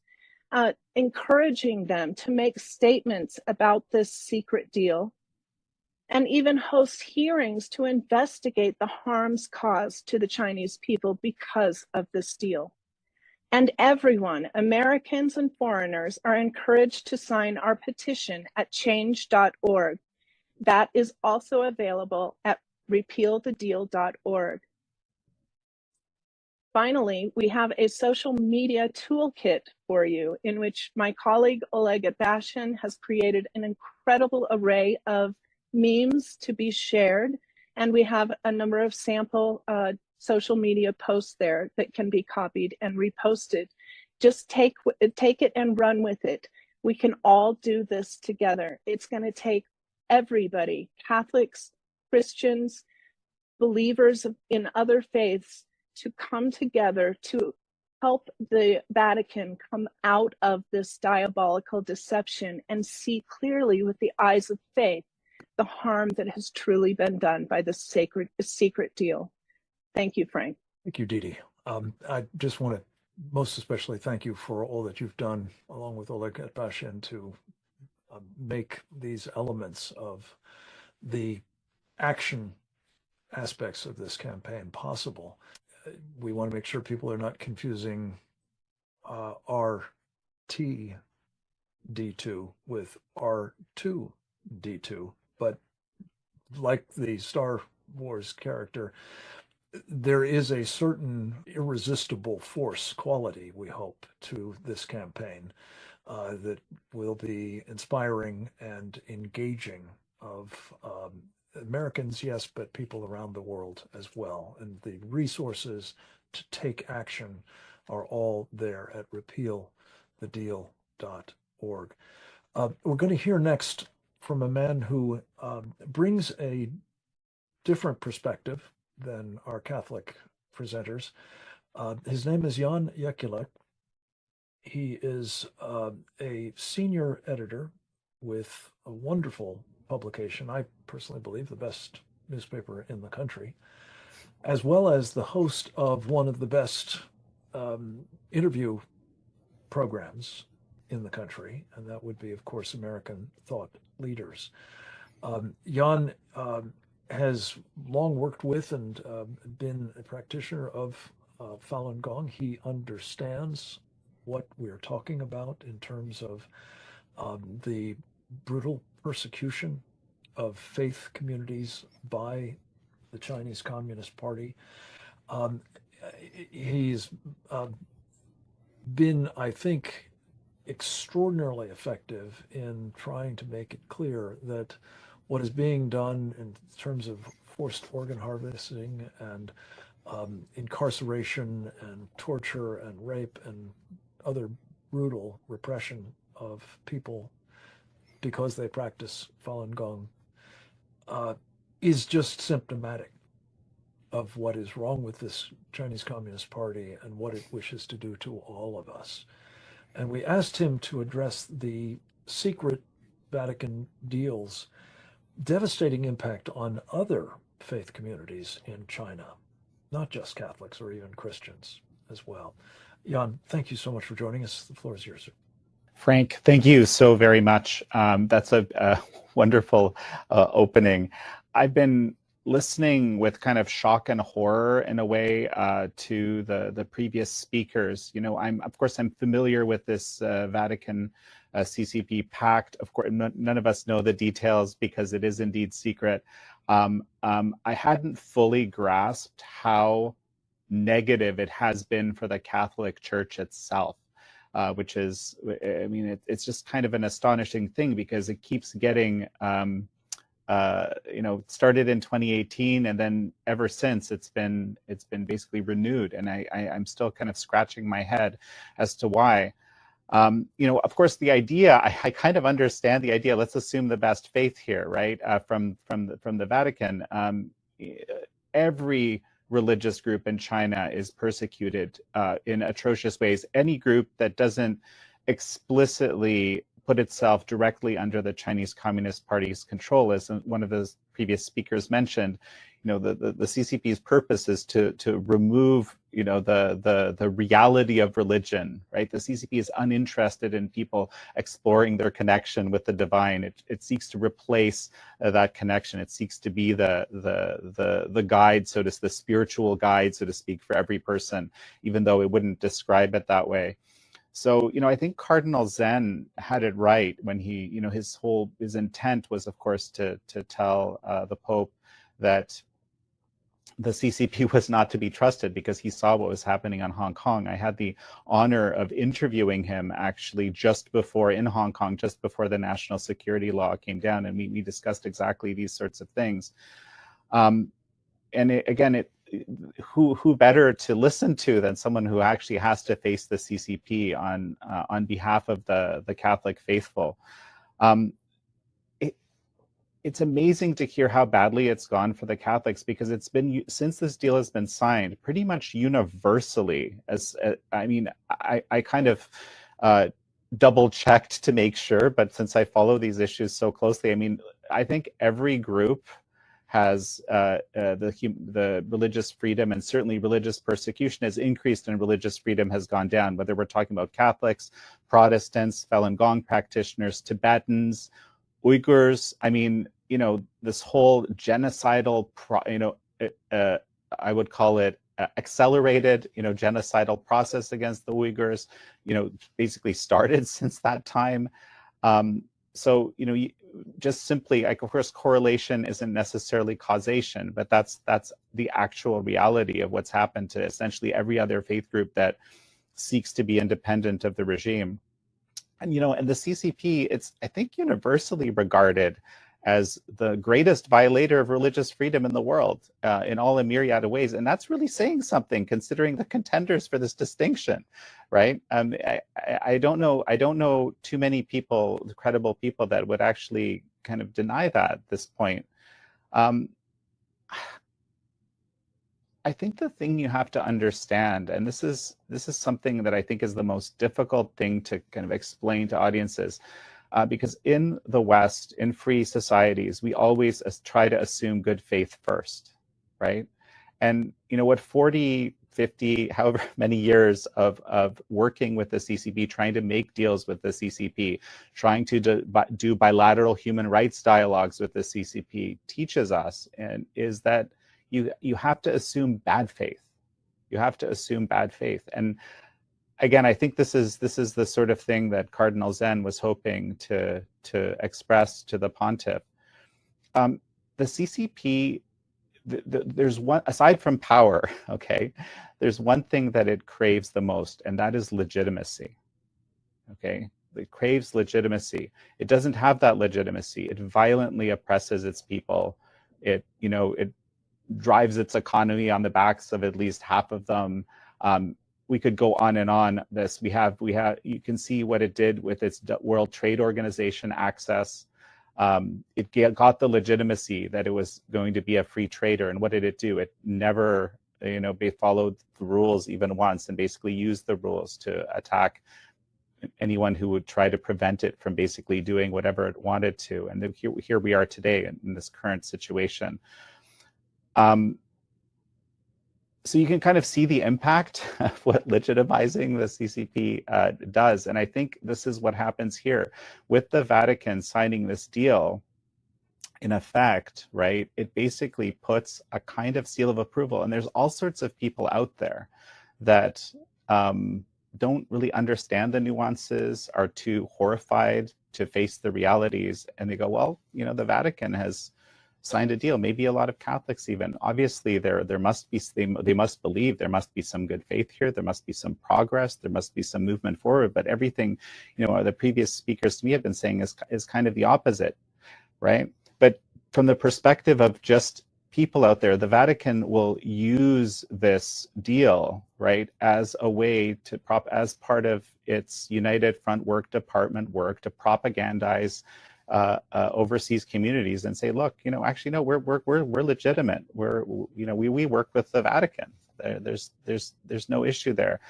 encouraging them to make statements about this secret deal, and even host hearings to investigate the harms caused to the Chinese people because of this deal. And everyone, Americans and foreigners, are encouraged to sign our petition at change.org. That is also available at repealthedeal.org. Finally, we have a social media toolkit for you in which my colleague Oleg Bashin has created an incredible array of memes to be shared, and we have a number of sample social media posts there that can be copied and reposted. Just take it and run with it. We can all do this together. It's going to take everybody, Catholics, Christians, believers in other faiths, to come together to help the Vatican come out of this diabolical deception and see clearly with the eyes of faith the harm that has truly been done by the secret deal. Thank you, Frank. Thank you, Didi. I just want to most especially thank you for all that you've done, along with Oleg Bashin, to make these elements of the action aspects of this campaign possible. We want to make sure people are not confusing RTD2 with R2D2, but like the Star Wars character, there is a certain irresistible force quality, we hope, to this campaign that will be inspiring and engaging of Americans, yes, but people around the world as well. And the resources to take action are all there at repealthedeal.org. We're going to hear next from a man who brings a different perspective than our Catholic presenters. His name is Jan Jekielek. He is a senior editor with a wonderful publication, I personally believe the best newspaper in the country, as well as the host of one of the best interview programs in the country, and that would be, of course, American Thought Leaders. Jan has long worked with and been a practitioner of Falun Gong. He understands what we're talking about in terms of the brutal persecution of faith communities by the Chinese Communist Party. He's been, I think, extraordinarily effective in trying to make it clear that what is being done in terms of forced organ harvesting and incarceration and torture and rape and other brutal repression of people because they practice Falun Gong is just symptomatic of what is wrong with this Chinese Communist Party and what it wishes to do to all of us. And we asked him to address the secret Vatican deal's devastating impact on other faith communities in China, not just Catholics or even Christians as well. Jan, thank you so much for joining us. The floor is yours, sir. Frank, thank you so very much. That's a wonderful opening. I've been listening with kind of shock and horror in a way to the previous speakers. You know, I'm familiar with this Vatican CCP pact. Of course, none of us know the details because it is indeed secret. I hadn't fully grasped how negative it has been for the Catholic Church itself. Which is, I mean, it's just kind of an astonishing thing because it keeps getting, started in 2018 and then ever since it's been basically renewed, and I'm still kind of scratching my head as to why. Of course, the idea, I kind of understand the idea. Let's assume the best faith here, right? From the Vatican, every religious group in China is persecuted in atrocious ways. Any group that doesn't explicitly put itself directly under the Chinese Communist Party's control, as one of the previous speakers mentioned, the CCP's purpose is to remove, the reality of religion, right? The CCP is uninterested in people exploring their connection with the divine. It seeks to replace that connection. It seeks to be the guide, the spiritual guide, so to speak, for every person, even though it wouldn't describe it that way. So, I think Cardinal Zen had it right when he, his intent was, of course, to tell the Pope that the CCP was not to be trusted because he saw what was happening on Hong Kong. I had the honor of interviewing him actually in Hong Kong, just before the national security law came down, and we discussed exactly these sorts of things. Who better to listen to than someone who actually has to face the CCP on behalf of the Catholic faithful. It's amazing to hear how badly it's gone for the Catholics, because it's been, since this deal has been signed, pretty much universally, I kind of double checked to make sure, but since I follow these issues so closely, I think every group has the religious freedom, and certainly religious persecution has increased and religious freedom has gone down, whether we're talking about Catholics, Protestants, Falun Gong practitioners, Tibetans, Uyghurs. This whole genocidal, I would call it accelerated, genocidal process against the Uyghurs, basically started since that time. So, just simply, of course, correlation isn't necessarily causation, but that's the actual reality of what's happened to essentially every other faith group that seeks to be independent of the regime. And, and the CCP, it's, I think, universally regarded as the greatest violator of religious freedom in the world, in all a myriad of ways. And that's really saying something, considering the contenders for this distinction, right? I don't know too many people, credible people, that would actually kind of deny that at this point. I think the thing you have to understand, and this is something that I think is the most difficult thing to kind of explain to audiences, because in the West, in free societies, we always try to assume good faith first, right? And what 40, 50, however many years of working with the CCP, trying to make deals with the CCP, trying to do bilateral human rights dialogues with the CCP teaches us, and is that you have to assume bad faith. You have to assume bad faith. And again, I think this is the sort of thing that Cardinal Zen was hoping to express to the pontiff. The CCP, there's one, aside from power, okay, there's one thing that it craves the most, and that is legitimacy. Okay, it craves legitimacy. It doesn't have that legitimacy. It violently oppresses its people. It drives its economy on the backs of at least half of them. We could go on and on this. We have, you can see what it did with its World Trade Organization access. It got the legitimacy that it was going to be a free trader. And what did it do? It never, followed the rules even once, and basically used the rules to attack anyone who would try to prevent it from basically doing whatever it wanted to. And here we are today in this current situation. So you can kind of see the impact of what legitimizing the CCP does. And I think this is what happens here. With the Vatican signing this deal, in effect, right, it basically puts a kind of seal of approval. And there's all sorts of people out there that don't really understand the nuances, are too horrified to face the realities. And they go, well, the Vatican has signed a deal. Maybe a lot of Catholics even. Obviously, there must be, they must believe there must be some good faith here. There must be some progress. There must be some movement forward. But everything, the previous speakers to me have been saying is kind of the opposite, right? But from the perspective of just people out there, the Vatican will use this deal, right, as a way to as part of its United Front Work Department work to propagandize overseas communities and say, look, actually, no, we're legitimate. We work with the Vatican. There's no issue there.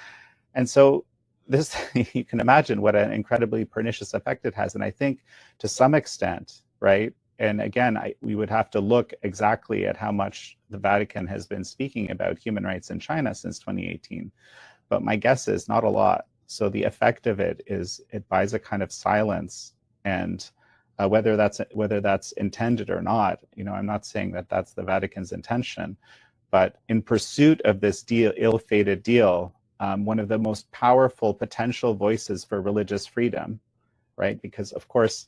And so this, you can imagine what an incredibly pernicious effect it has. And I think to some extent, right, and again, we would have to look exactly at how much the Vatican has been speaking about human rights in China since 2018. But my guess is not a lot. So the effect of it is it buys a kind of silence, and whether that's intended or not, I'm not saying that that's the Vatican's intention, but in pursuit of this ill-fated deal, one of the most powerful potential voices for religious freedom, right? Because of course,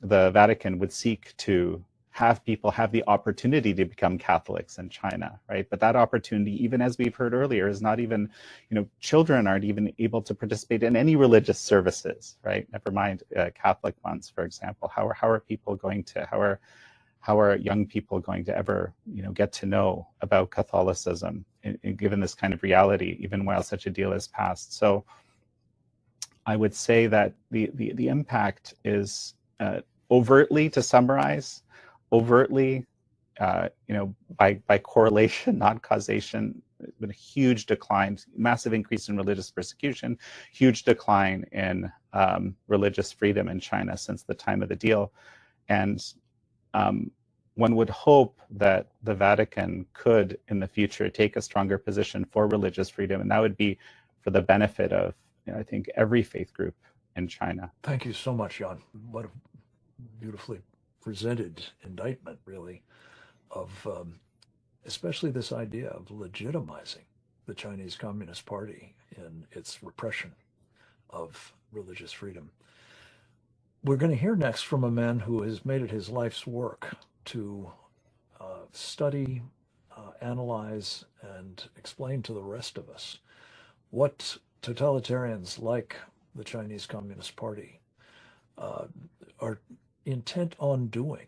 the Vatican would seek to have people have the opportunity to become Catholics in China, right? But that opportunity, even as we've heard earlier, is not even, children aren't even able to participate in any religious services, right? Never mind Catholic ones, for example. How are people going to, how are young people going to ever, get to know about Catholicism, given this kind of reality, even while such a deal is passed? So I would say that the impact is overtly, to summarize, overtly, by correlation, not causation, been a huge decline, massive increase in religious persecution, huge decline in religious freedom in China since the time of the deal. And one would hope that the Vatican could, in the future, take a stronger position for religious freedom, and that would be for the benefit of, I think, every faith group in China. Thank you so much, Jan. What a beautifully presented indictment, really, of especially this idea of legitimizing the Chinese Communist Party in its repression of religious freedom. We're going to hear next from a man who has made it his life's work to study, analyze, and explain to the rest of us what totalitarians like the Chinese Communist Party are intent on doing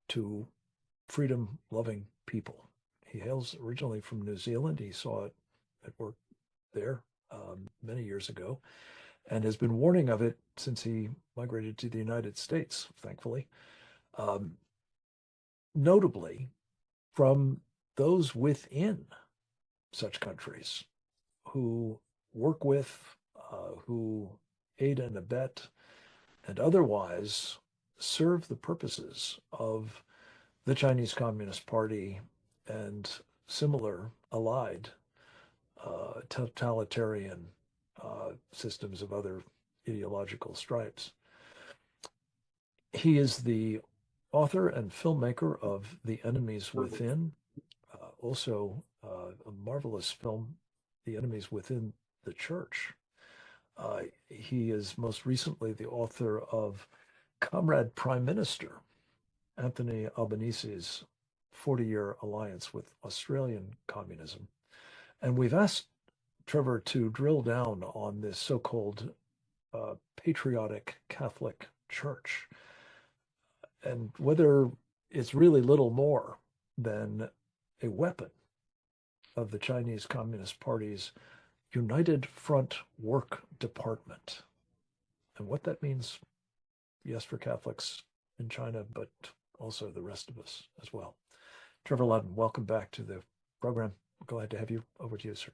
to freedom-loving people. He hails originally from New Zealand. He saw it at work there many years ago and has been warning of it since he migrated to the United States, thankfully. Notably from those within such countries who work with, who aid and abet, and otherwise serve the purposes of the Chinese Communist Party and similar allied totalitarian systems of other ideological stripes. He is the author and filmmaker of The Enemies Within, also a marvelous film, The Enemies Within the Church. He is most recently the author of Comrade Prime Minister Anthony Albanese's 40-year alliance with Australian communism. And we've asked Trevor to drill down on this so-called patriotic Catholic Church and whether it's really little more than a weapon of the Chinese Communist Party's United Front Work Department, and what that means, yes, for Catholics in China, but also the rest of us as well. Trevor Ludden, welcome back to the program. Glad to have you. Over to you, sir.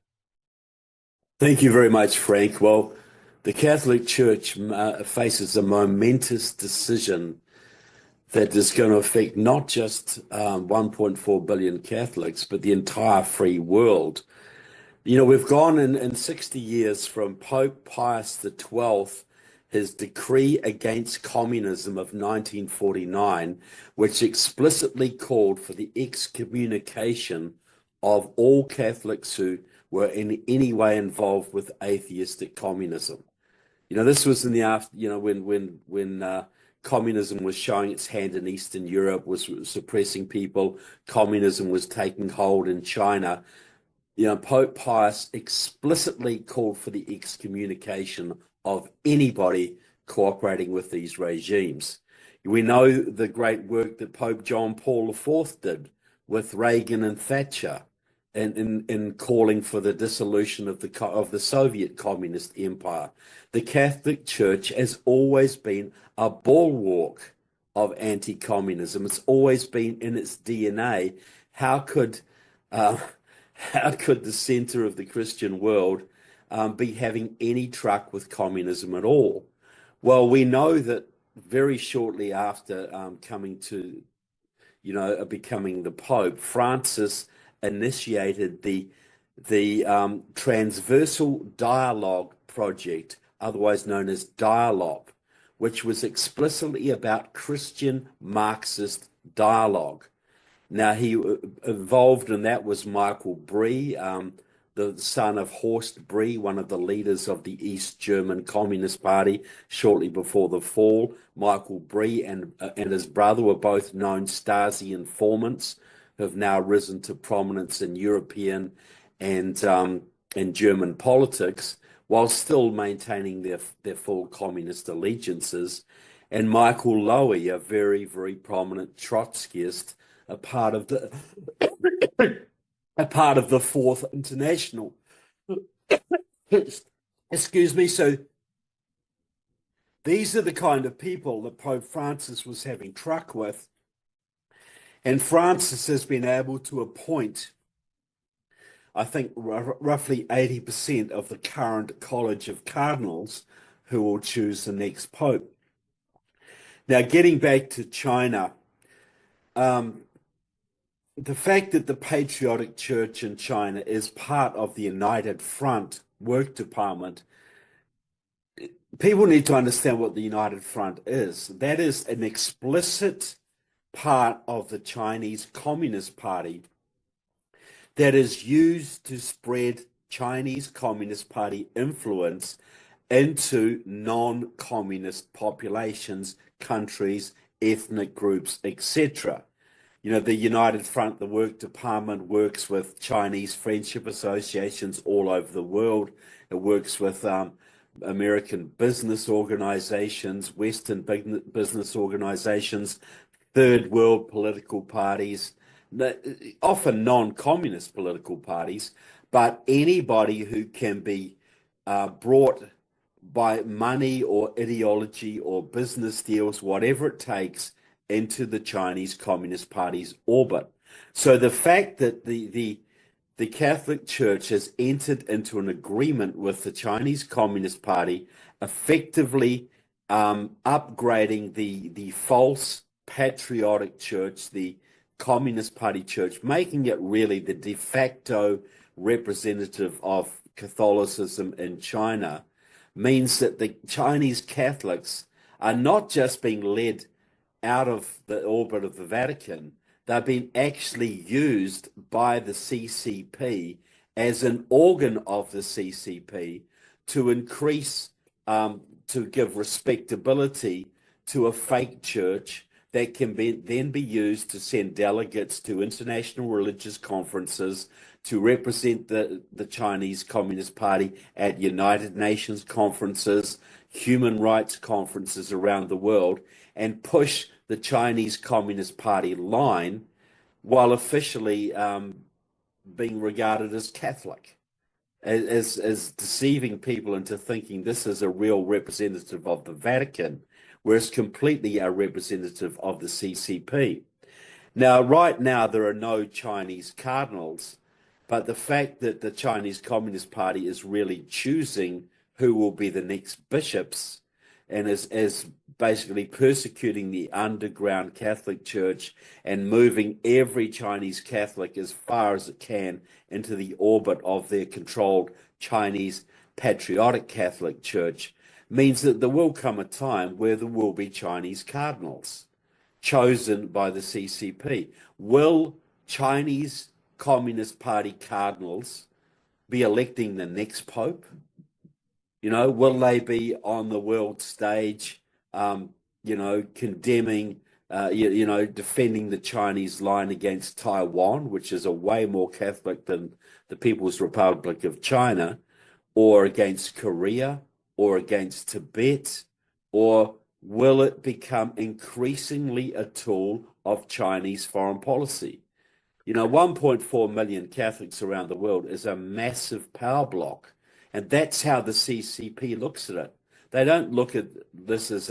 Thank you very much, Frank. Well, the Catholic Church faces a momentous decision that is going to affect not just 1.4 billion Catholics, but the entire free world. We've gone in 60 years from Pope Pius XII, his decree against communism of 1949, which explicitly called for the excommunication of all Catholics who were in any way involved with atheistic communism. This was in the after, when communism was showing its hand in Eastern Europe, was suppressing people, communism was taking hold in China. Pope Pius explicitly called for the excommunication of anybody cooperating with these regimes. We know the great work that Pope John Paul IV did with Reagan and Thatcher in calling for the dissolution of the Soviet Communist Empire. The Catholic Church has always been a bulwark of anti-communism. It's always been in its DNA. How could the center of the Christian world be having any truck with communism at all? Well, we know that very shortly after coming to, becoming the Pope, Francis initiated the Transversal Dialogue Project, otherwise known as Dialogue, which was explicitly about Christian Marxist dialogue. Now, he involved in that was Michael Brie, the son of Horst Brie, one of the leaders of the East German Communist Party shortly before the fall. Michael Brie and his brother were both known Stasi informants who have now risen to prominence in European and German politics, while still maintaining their full communist allegiances. And Michael Lowy, a very, very prominent Trotskyist, a part of the Fourth International. Excuse me. So these are the kind of people that Pope Francis was having truck with. And Francis has been able to appoint, I think, roughly 80% of the current College of Cardinals who will choose the next Pope. Now, getting back to China, the fact that the Patriotic Church in China is part of the United Front work department, people need to understand what the United Front is. That is an explicit part of the Chinese Communist Party that is used to spread Chinese Communist Party influence into non-communist populations, countries, ethnic groups, etc. The United Front, the work department, works with Chinese friendship associations all over the world. It works with American business organizations, Western business organizations, third world political parties, often non-communist political parties, but anybody who can be brought by money or ideology or business deals, whatever it takes, into the Chinese Communist Party's orbit. So the fact that the Catholic Church has entered into an agreement with the Chinese Communist Party, effectively upgrading the false patriotic church, the Communist Party church, making it really the de facto representative of Catholicism in China, means that the Chinese Catholics are not just being led out of the orbit of the Vatican, they're being actually used by the CCP as an organ of the CCP to increase, to give respectability to a fake church that can then be used to send delegates to international religious conferences, to represent the Chinese Communist Party at United Nations conferences, human rights conferences around the world, and push the Chinese Communist Party line while officially being regarded as Catholic, as deceiving people into thinking this is a real representative of the Vatican, whereas completely a representative of the CCP. Now, right now, there are no Chinese cardinals, but the fact that the Chinese Communist Party is really choosing who will be the next bishops and is basically persecuting the underground Catholic Church and moving every Chinese Catholic as far as it can into the orbit of their controlled Chinese Patriotic Catholic Church, means that there will come a time where there will be Chinese cardinals chosen by the CCP. Will Chinese Communist Party cardinals be electing the next pope? Will they be on the world stage, condemning, defending the Chinese line against Taiwan, which is a way more Catholic than the People's Republic of China, or against Korea, or against Tibet, or will it become increasingly a tool of Chinese foreign policy? 1.4 million Catholics around the world is a massive power block. And that's how the CCP looks at it. They don't look at this as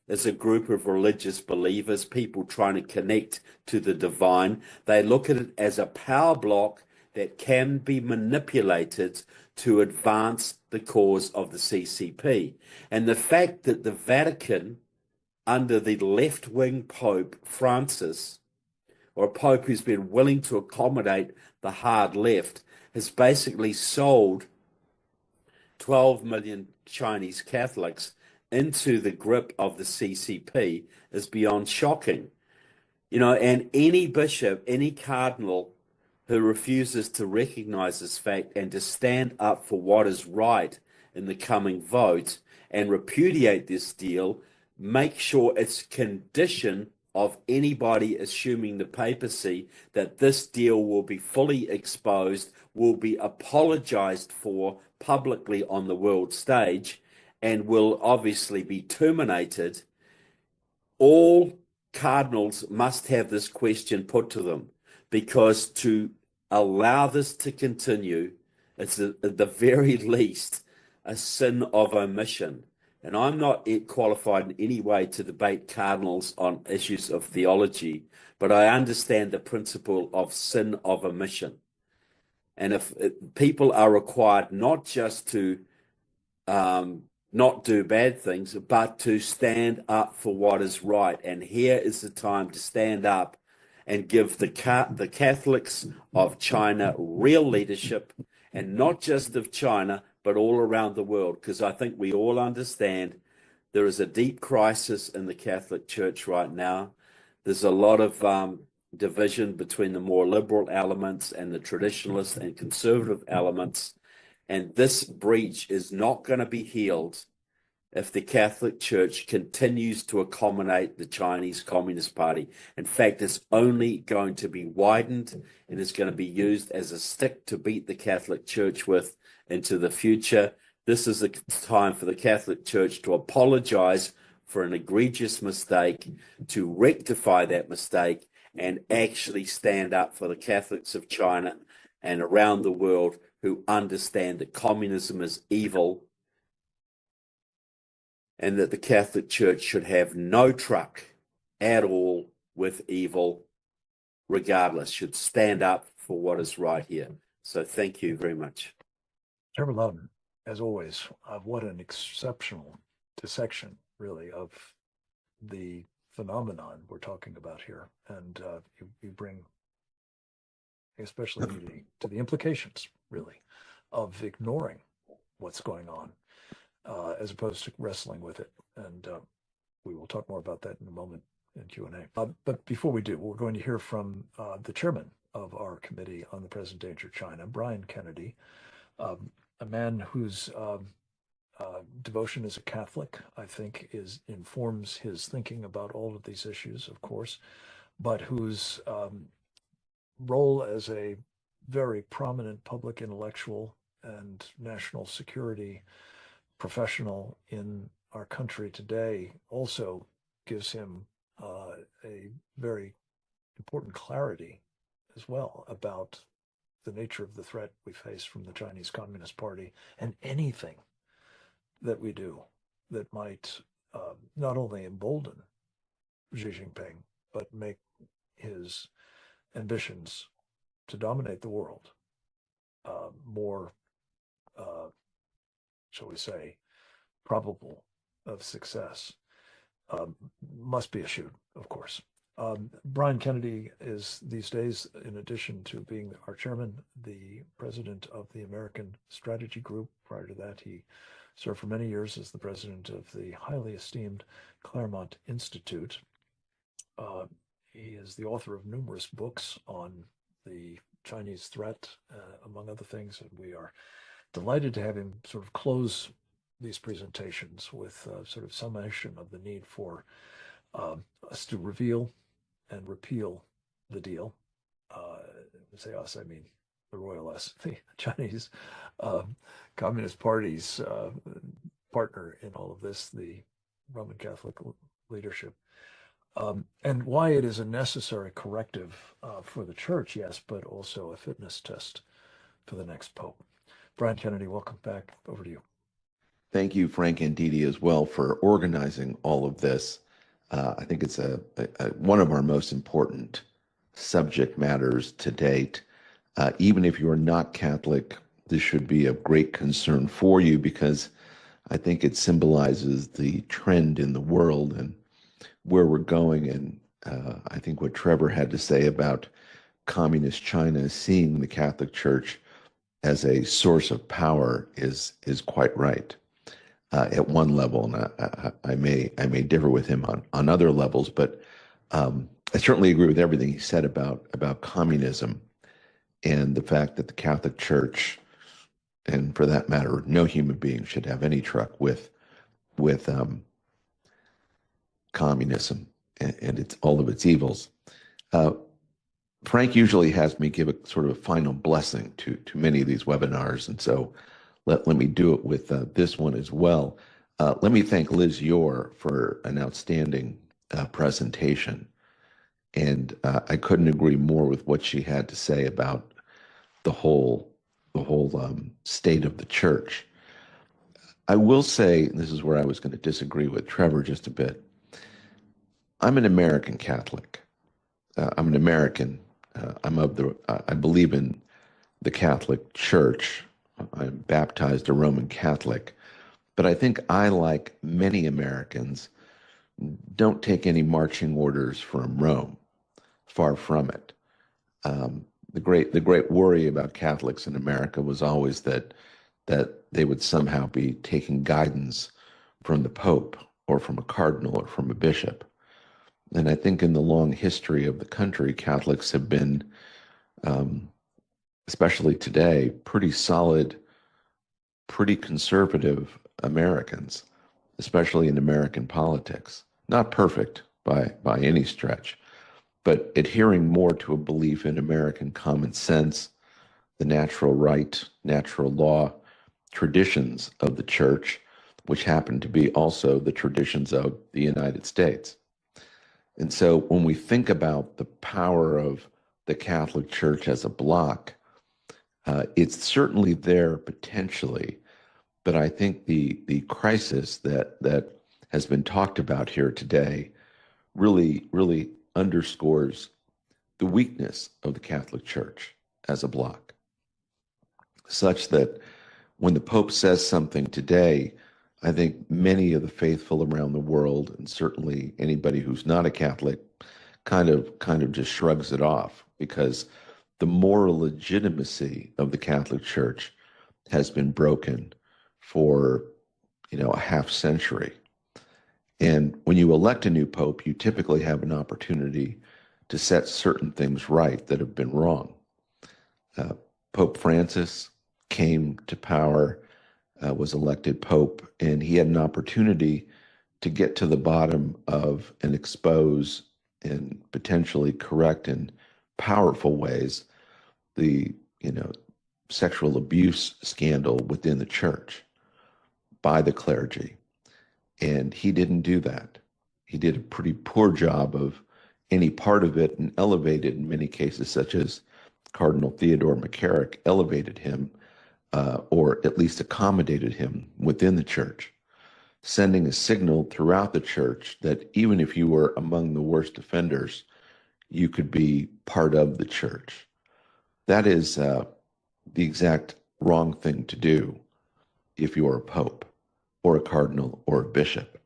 as a group of religious believers, people trying to connect to the divine. They look at it as a power block that can be manipulated to advance the cause of the CCP. And the fact that the Vatican, under the left-wing Pope Francis, or a Pope who's been willing to accommodate the hard left, has basically sold 12 million Chinese Catholics into the grip of the CCP is beyond shocking. You know, and any bishop, any cardinal who refuses to recognize this fact and to stand up for what is right in the coming vote and repudiate this deal, make sure it's condition of anybody assuming the papacy that this deal will be fully exposed, will be apologized for publicly on the world stage, and will obviously be terminated. All cardinals must have this question put to them, because to allow this to continue, it's at the very least a sin of omission. And I'm not qualified in any way to debate cardinals on issues of theology, but I understand the principle of sin of omission. And if people are required not just to not do bad things, but to stand up for what is right. And here is the time to stand up and give the Catholics of China real leadership, and not just of China, but all around the world, because I think we all understand there is a deep crisis in the Catholic Church right now. There's a lot of division between the more liberal elements and the traditionalist and conservative elements. And this breach is not going to be healed if the Catholic Church continues to accommodate the Chinese Communist Party. In fact, it's only going to be widened, and it's going to be used as a stick to beat the Catholic Church with into the future. This is the time for the Catholic Church to apologize for an egregious mistake, to rectify that mistake, and actually stand up for the Catholics of China and around the world who understand that communism is evil, and that the Catholic Church should have no truck at all with evil, regardless, should stand up for what is right here. So thank you very much. Trevor Loudon, as always, what an exceptional dissection, really, of the phenomenon we're talking about here. And you bring especially to the implications, really, of ignoring what's going on, as opposed to wrestling with it. And we will talk more about that in a moment in Q&A. But before we do, we're going to hear from the chairman of our committee on the present danger of China, Brian Kennedy, a man whose devotion as a Catholic, I think, informs his thinking about all of these issues, of course, but whose role as a very prominent public intellectual and national security professional in our country today also gives him a very important clarity as well about the nature of the threat we face from the Chinese Communist Party, and anything that we do that might not only embolden Xi Jinping, but make his ambitions to dominate the world more, shall we say, probable of success, must be eschewed, of course. Brian Kennedy is these days, in addition to being our chairman, the president of the American Strategy Group. Prior to that, he served for many years as the president of the highly esteemed Claremont Institute. He is the author of numerous books on the Chinese threat, among other things, and we are delighted to have him sort of close these presentations with sort of summation of the need for us to reveal and repeal the deal. Say us, I mean the royal us, the Chinese Communist Party's partner in all of this, the Roman Catholic leadership. And why it is a necessary corrective for the church, yes, but also a fitness test for the next pope. Brian Kennedy, welcome back. Over to you. Thank you, Frank and Didi, as well, for organizing all of this. I think it's one of our most important subject matters to date. Even if you are not Catholic, this should be of great concern for you, because I think it symbolizes the trend in the world and where we're going. And I think what Trevor had to say about communist China seeing the Catholic Church as a source of power is quite right at one level. And I may differ with him on other levels, but I certainly agree with everything he said about communism and the fact that the Catholic Church, and for that matter, no human being should have any truck with communism and all of its evils. Frank usually has me give a sort of a final blessing to many of these webinars, and so let me do it with this one as well. Let me thank Liz Yore for an outstanding presentation, and I couldn't agree more with what she had to say about the whole state of the church. I will say, and this is where I was going to disagree with Trevor just a bit. I'm an American Catholic. I'm an American. I believe in the Catholic Church. I'm baptized a Roman Catholic. But I think I, like many Americans, don't take any marching orders from Rome. Far from it. The great worry about Catholics in America was always that they would somehow be taking guidance from the Pope or from a cardinal or from a bishop. And I think in the long history of the country, Catholics have been, especially today, pretty solid, pretty conservative Americans, especially in American politics. Not perfect by any stretch, but adhering more to a belief in American common sense, the natural right, natural law, traditions of the church, which happen to be also the traditions of the United States. And so when we think about the power of the Catholic Church as a bloc, it's certainly there potentially, but I think the crisis that has been talked about here today really underscores the weakness of the Catholic Church as a bloc, such that when the Pope says something today, I think many of the faithful around the world, and certainly anybody who's not a Catholic, kind of just shrugs it off, because the moral legitimacy of the Catholic Church has been broken for a half century. And when you elect a new pope, you typically have an opportunity to set certain things right that have been wrong. Pope Francis came to power, was elected pope, and he had an opportunity to get to the bottom of and expose and potentially correct in powerful ways the sexual abuse scandal within the church by the clergy. And he didn't do that. He did a pretty poor job of any part of it, and elevated in many cases, such as Cardinal Theodore McCarrick elevated him, or at least accommodated him within the church, sending a signal throughout the church that even if you were among the worst offenders, you could be part of the church. That is the exact wrong thing to do if you are a pope or a cardinal or a bishop.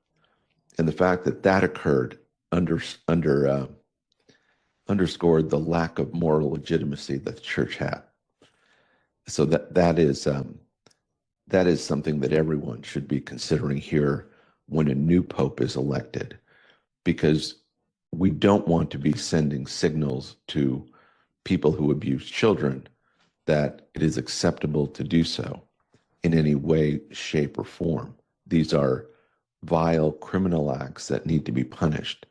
And the fact that occurred underscored the lack of moral legitimacy that the church had. So that is something that everyone should be considering here when a new pope is elected, because we don't want to be sending signals to people who abuse children that it is acceptable to do so in any way, shape, or form. These are vile criminal acts that need to be punished.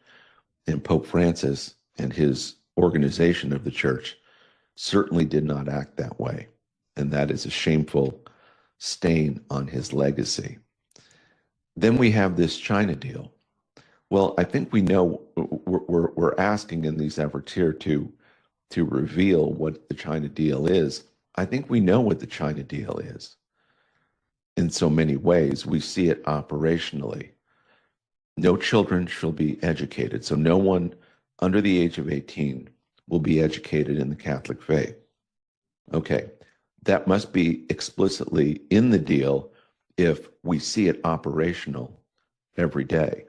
And Pope Francis and his organization of the church certainly did not act that way. And that is a shameful stain on his legacy. Then we have this China deal. Well, I think we know, we're asking in these efforts here to reveal what the China deal is. I think we know what the China deal is. In so many ways, we see it operationally. No children shall be educated. So no one under the age of 18 will be educated in the Catholic faith. Okay, that must be explicitly in the deal if we see it operational every day.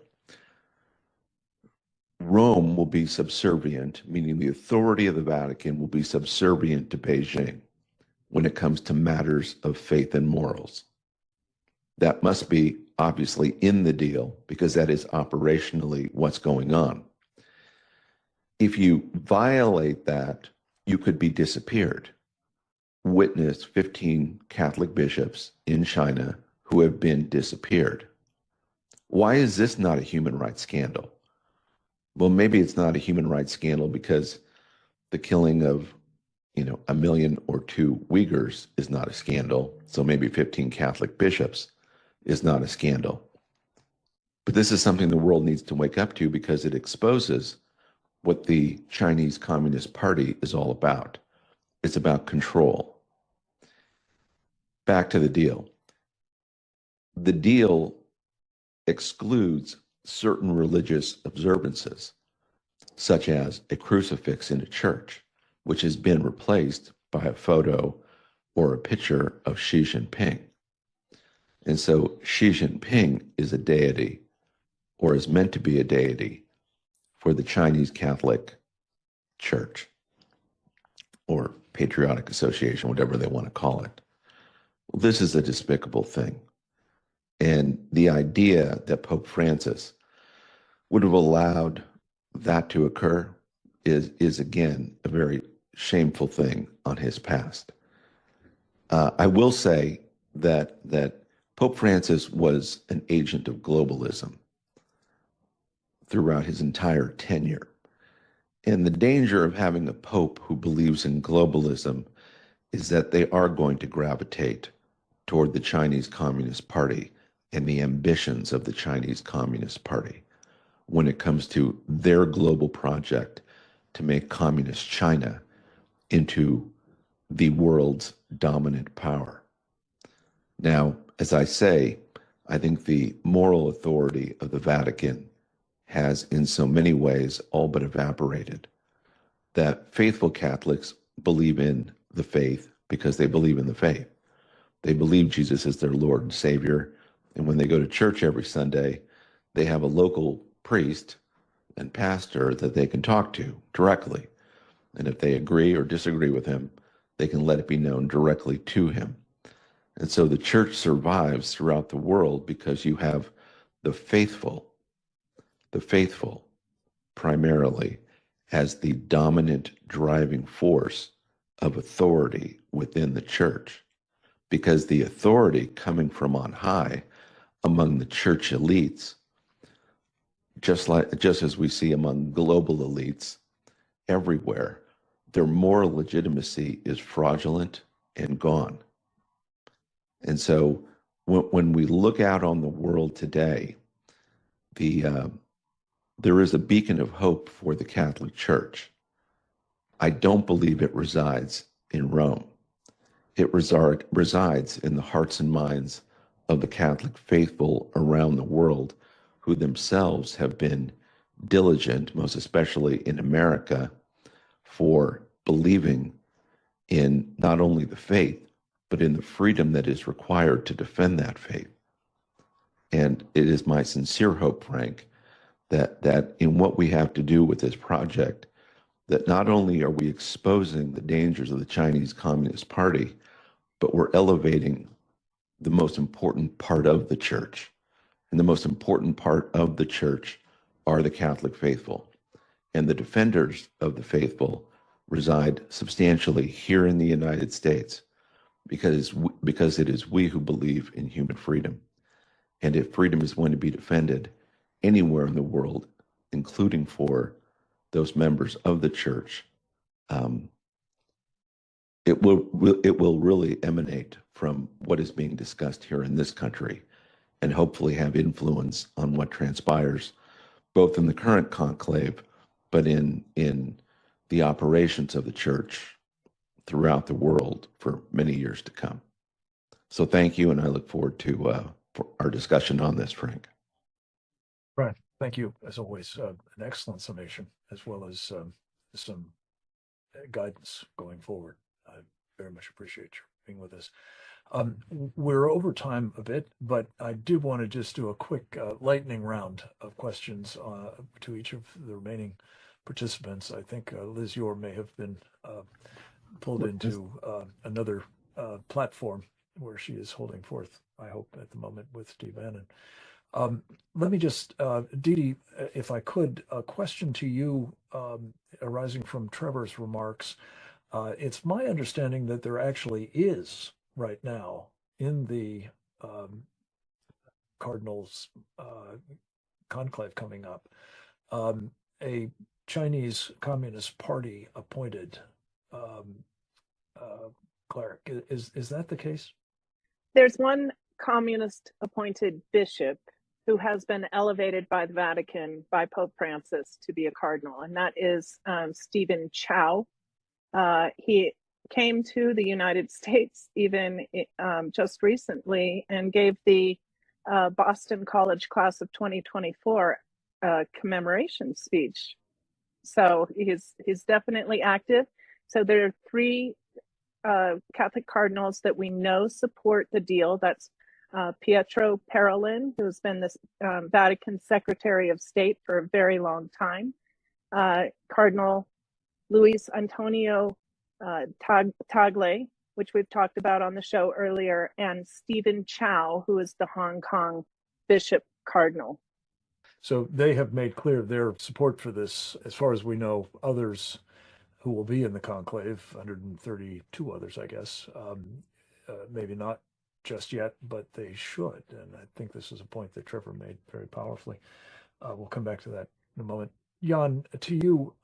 Rome will be subservient, meaning the authority of the Vatican will be subservient to Beijing when it comes to matters of faith and morals. That must be obviously in the deal because that is operationally what's going on. If you violate that, you could be disappeared. Witness 15 Catholic bishops in China who have been disappeared. Why is this not a human rights scandal? Well, maybe it's not a human rights scandal because the killing of, 1 million or 2 Uyghurs is not a scandal. So maybe 15 Catholic bishops is not a scandal. But this is something the world needs to wake up to because it exposes what the Chinese Communist Party is all about. It's about control. Back to the deal. The deal excludes certain religious observances, such as a crucifix in a church, which has been replaced by a photo or a picture of Xi Jinping. And so Xi Jinping is a deity, or is meant to be a deity, for the Chinese Catholic Church, or Patriotic Association, whatever they want to call it. Well, this is a despicable thing. And the idea that Pope Francis would have allowed that to occur is again, a very shameful thing on his past. I will say that Pope Francis was an agent of globalism throughout his entire tenure. And the danger of having a pope who believes in globalism is that they are going to gravitate toward the Chinese Communist Party and the ambitions of the Chinese Communist Party when it comes to their global project to make communist China into the world's dominant power. Now, as I say, I think the moral authority of the Vatican has in so many ways all but evaporated. That faithful Catholics believe in the faith because they believe in the faith. They believe Jesus is their Lord and Savior. And when they go to church every Sunday, they have a local priest and pastor that they can talk to directly. And if they agree or disagree with him, they can let it be known directly to him. And so the church survives throughout the world because you have the faithful primarily as the dominant driving force of authority within the church, because the authority coming from on high among the church elites, just as we see among global elites everywhere, their moral legitimacy is fraudulent and gone. And so when we look out on the world today, there is a beacon of hope for the Catholic Church. I don't believe it resides in Rome. It resides in the hearts and minds of the Catholic faithful around the world who themselves have been diligent, most especially in America, for believing in not only the faith, but in the freedom that is required to defend that faith. And it is my sincere hope, Frank, that in what we have to do with this project, that not only are we exposing the dangers of the Chinese Communist Party, but we're elevating the most important part of the church. And the most important part of the church are the Catholic faithful. And the defenders of the faithful reside substantially here in the United States because it is we who believe in human freedom. And if freedom is going to be defended anywhere in the world, including for those members of the church, it will really emanate from what is being discussed here in this country and hopefully have influence on what transpires both in the current conclave, but in the operations of the church throughout the world for many years to come. So thank you, and I look forward to for our discussion on this, Frank. Right. Thank you, as always. An excellent summation, as well as some guidance going forward. I very much appreciate you being with us. We're over time a bit, but I do want to just do a quick lightning round of questions to each of the remaining participants. I think Liz Yor may have been pulled into another platform where she is holding forth, I hope, at the moment with Steve Bannon. Let me just, Didi, if I could, a question to you arising from Trevor's remarks. It's my understanding that there actually is right now in the Cardinals conclave coming up, a Chinese Communist Party appointed cleric. Is that the case? There's one communist appointed bishop who has been elevated by the Vatican, by Pope Francis, to be a cardinal, and that is Stephen Chow. He came to the United States even just recently and gave the Boston College class of 2024 commemoration speech. So he's definitely active. So there are 3 Catholic cardinals that we know support the deal. That's Pietro Parolin, who's been the Vatican Secretary of State for a very long time, Cardinal Luis Antonio Tagle, which we've talked about on the show earlier, and Stephen Chow, who is the Hong Kong Bishop Cardinal. So they have made clear their support for this. As far as we know, others who will be in the conclave, 132 others, I guess, maybe not just yet, but they should. And I think this is a point that Trevor made very powerfully. We'll come back to that in a moment. Jan, to you,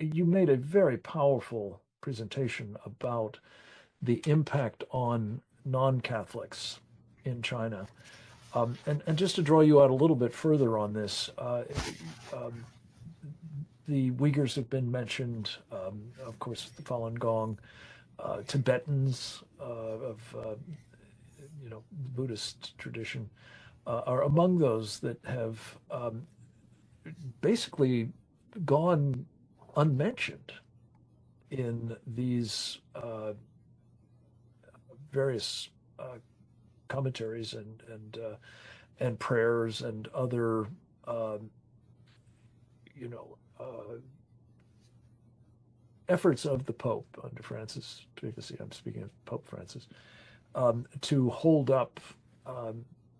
you made a very powerful presentation about the impact on non-Catholics in China. And just to draw you out a little bit further on this, the Uyghurs have been mentioned, of course, the Falun Gong, Tibetans of Buddhist tradition are among those that have basically gone unmentioned in these various commentaries and prayers and other efforts of the Pope under Francis. Previously, I'm speaking of Pope Francis, to hold up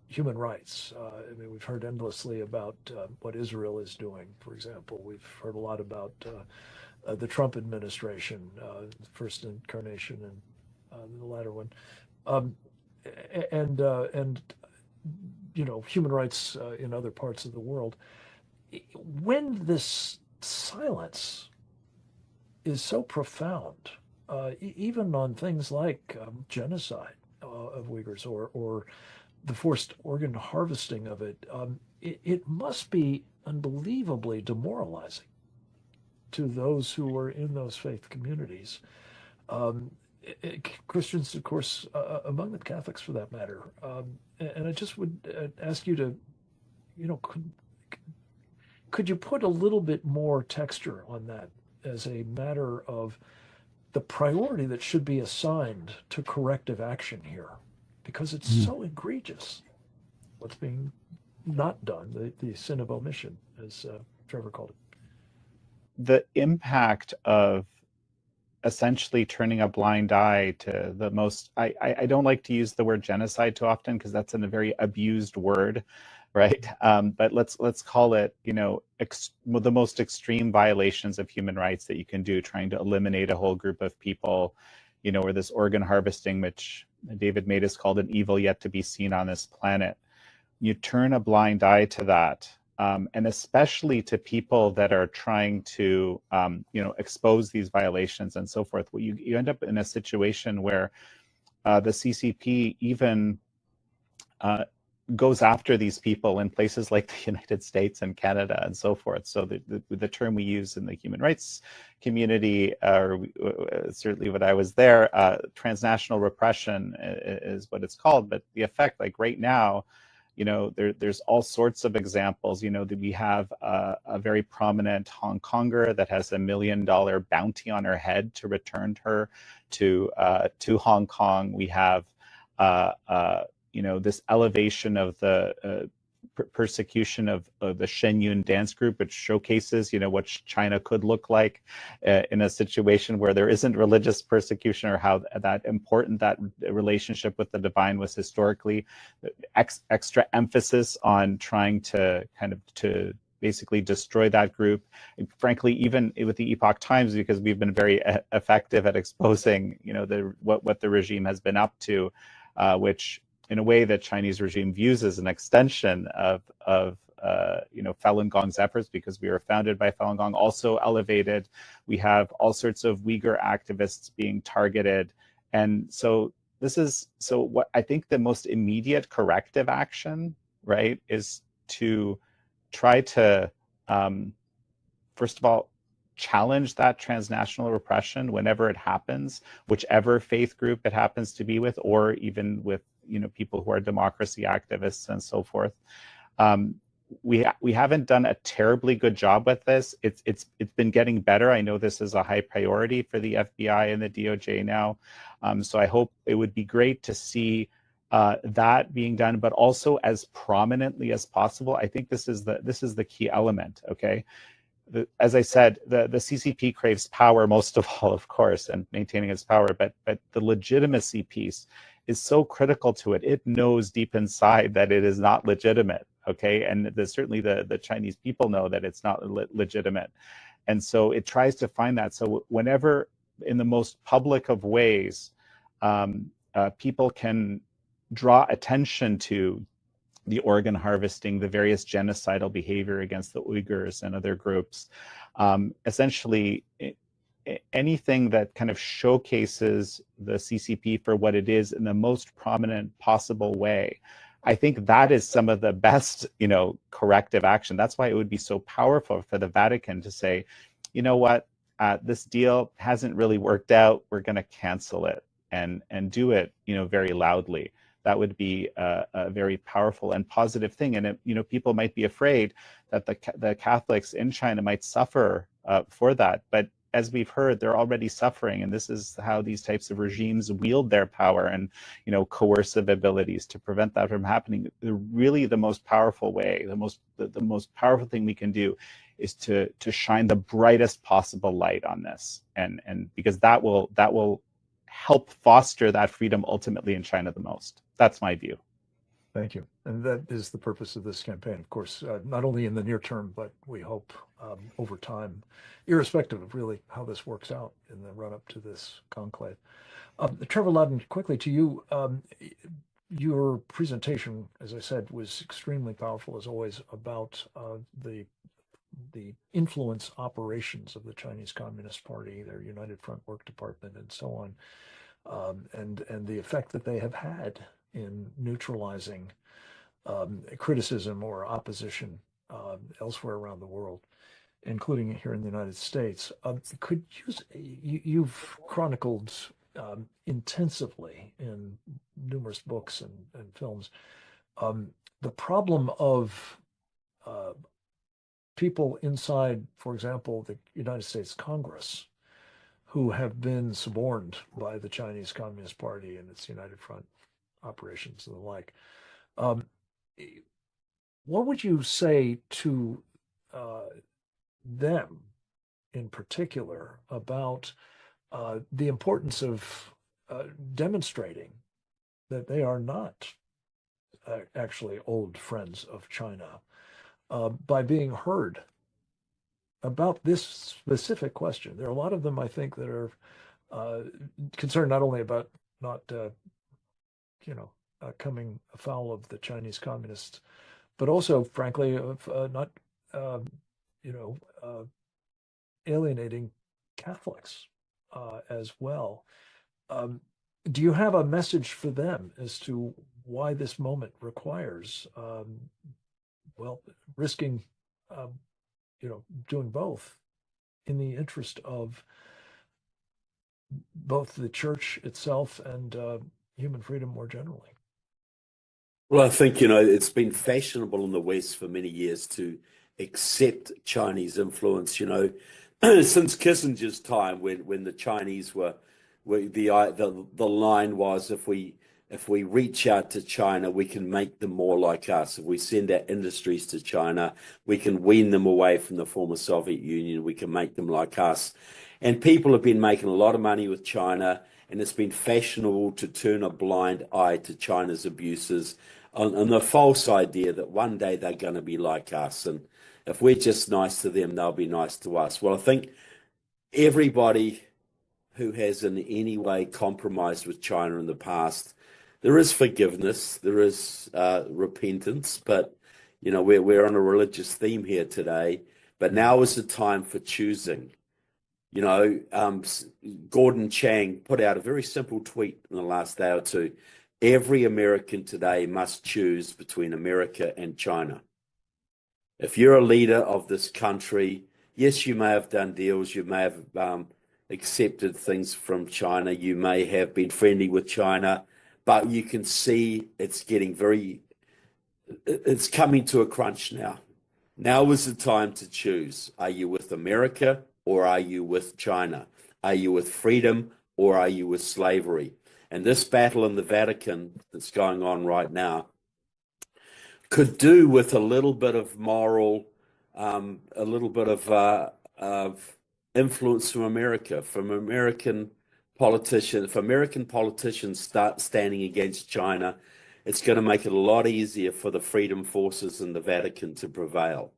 human rights. I mean, we've heard endlessly about what Israel is doing, for example. We've heard a lot about the Trump administration, the first incarnation and the latter one, and human rights in other parts of the world. When this silence is so profound, even on things like genocide of Uyghurs or the forced organ harvesting of it, it must be unbelievably demoralizing to those who are in those faith communities. Christians, of course, among them Catholics for that matter. And I just would ask you to, could you put a little bit more texture on that as a matter of the priority that should be assigned to corrective action here? Because it's so egregious what's being not done, the sin of omission, as Trevor called it. The impact of essentially turning a blind eye to the most, I don't like to use the word genocide too often because that's a very abused word, right? But let's call it, the most extreme violations of human rights that you can do, trying to eliminate a whole group of people, or this organ harvesting, which David Matas called an evil yet to be seen on this planet. You turn a blind eye to that. And especially to people that are trying to, expose these violations and so forth. Well, you end up in a situation where the CCP even goes after these people in places like the United States and Canada and so forth. So the term we use in the human rights community, or certainly when I was there, transnational repression is what it's called. But the effect, like right now, there's all sorts of examples. That we have a very prominent Hong Konger that has $1 million bounty on her head to return her to Hong Kong. We have this elevation of the persecution of the Shenyun dance group, which showcases, what China could look like in a situation where there isn't religious persecution, or how that important that relationship with the divine was historically. Extra emphasis on trying to to basically destroy that group. And frankly, even with the Epoch Times, because we've been very effective at exposing, what the regime has been up to, which in a way the Chinese regime views as an extension of Falun Gong's efforts, because we were founded by Falun Gong, also elevated. We have all sorts of Uyghur activists being targeted. And so what I think the most immediate corrective action, right, is to try to, first of all, challenge that transnational repression whenever it happens, whichever faith group it happens to be with, or even with people who are democracy activists and so forth. We haven't done a terribly good job with this. It's been getting better. I know this is a high priority for the FBI and the DOJ now. So I hope it would be great to see that being done, but also as prominently as possible. I think this is the key element. Okay. As I said, the CCP craves power most of all, of course, and maintaining its power, but the legitimacy piece is so critical to it. It knows deep inside that it is not legitimate, okay? And certainly the Chinese people know that it's not legitimate. And so it tries to find that. So whenever, in the most public of ways, people can draw attention to the organ harvesting, the various genocidal behavior against the Uyghurs and other groups, essentially anything that kind of showcases the CCP for what it is in the most prominent possible way. I think that is some of the best, corrective action. That's why it would be so powerful for the Vatican to say, you know what, this deal hasn't really worked out. We're going to cancel it and do it, very loudly. That would be a very powerful and positive thing. And people might be afraid that the Catholics in China might suffer for that, but as we've heard, they're already suffering, and this is how these types of regimes wield their power and coercive abilities to prevent that from happening. Really, the most powerful way, the most powerful thing we can do, is to shine the brightest possible light on this, and because that will help foster that freedom ultimately in China the most. That's my view. Thank you. And that is the purpose of this campaign, of course, not only in the near term, but we hope over time, irrespective of really how this works out in the run up to this conclave. Trevor Loudon, quickly to you. Your presentation, as I said, was extremely powerful, as always, about the influence operations of the Chinese Communist Party, their United Front Work Department, and so on, and the effect that they have had in neutralizing criticism or opposition elsewhere around the world, including here in the United States. Could you've chronicled intensively in numerous books and films the problem of people inside, for example, the United States Congress, who have been suborned by the Chinese Communist Party and its United Front operations and the like. What would you say to them in particular about the importance of demonstrating that they are not actually old friends of China by being heard about this specific question? There are a lot of them, I think, that are concerned not only about not coming afoul of the Chinese communists, but also, frankly, of not, alienating Catholics as well. Do you have a message for them as to why this moment requires, risking, doing both in the interest of both the church itself and human freedom more generally? Well, I think, you know, it's been fashionable in the West for many years to accept Chinese influence, you know, since Kissinger's time when the Chinese were the line was if we reach out to China, we can make them more like us. If we send our industries to China, we can wean them away from the former Soviet Union. We can make them like us. And people have been making a lot of money with China, and it's been fashionable to turn a blind eye to China's abuses on the false idea that one day they're going to be like us. And if we're just nice to them, they'll be nice to us. Well, I think everybody who has in any way compromised with China in the past, there is forgiveness, there is repentance, but, you know, we're on a religious theme here today. But now is the time for choosing. You know, Gordon Chang put out a very simple tweet in the last day or two. Every American today must choose between America and China. If you're a leader of this country, yes, you may have done deals, you may have accepted things from China, you may have been friendly with China, but you can see it's coming to a crunch now. Now is the time to choose. Are you with America or are you with China? Are you with freedom or are you with slavery? And this battle in the Vatican that's going on right now could do with a little bit of moral, a little bit of influence from America, from American politicians. If American politicians start standing against China, it's going to make it a lot easier for the freedom forces in the Vatican to prevail.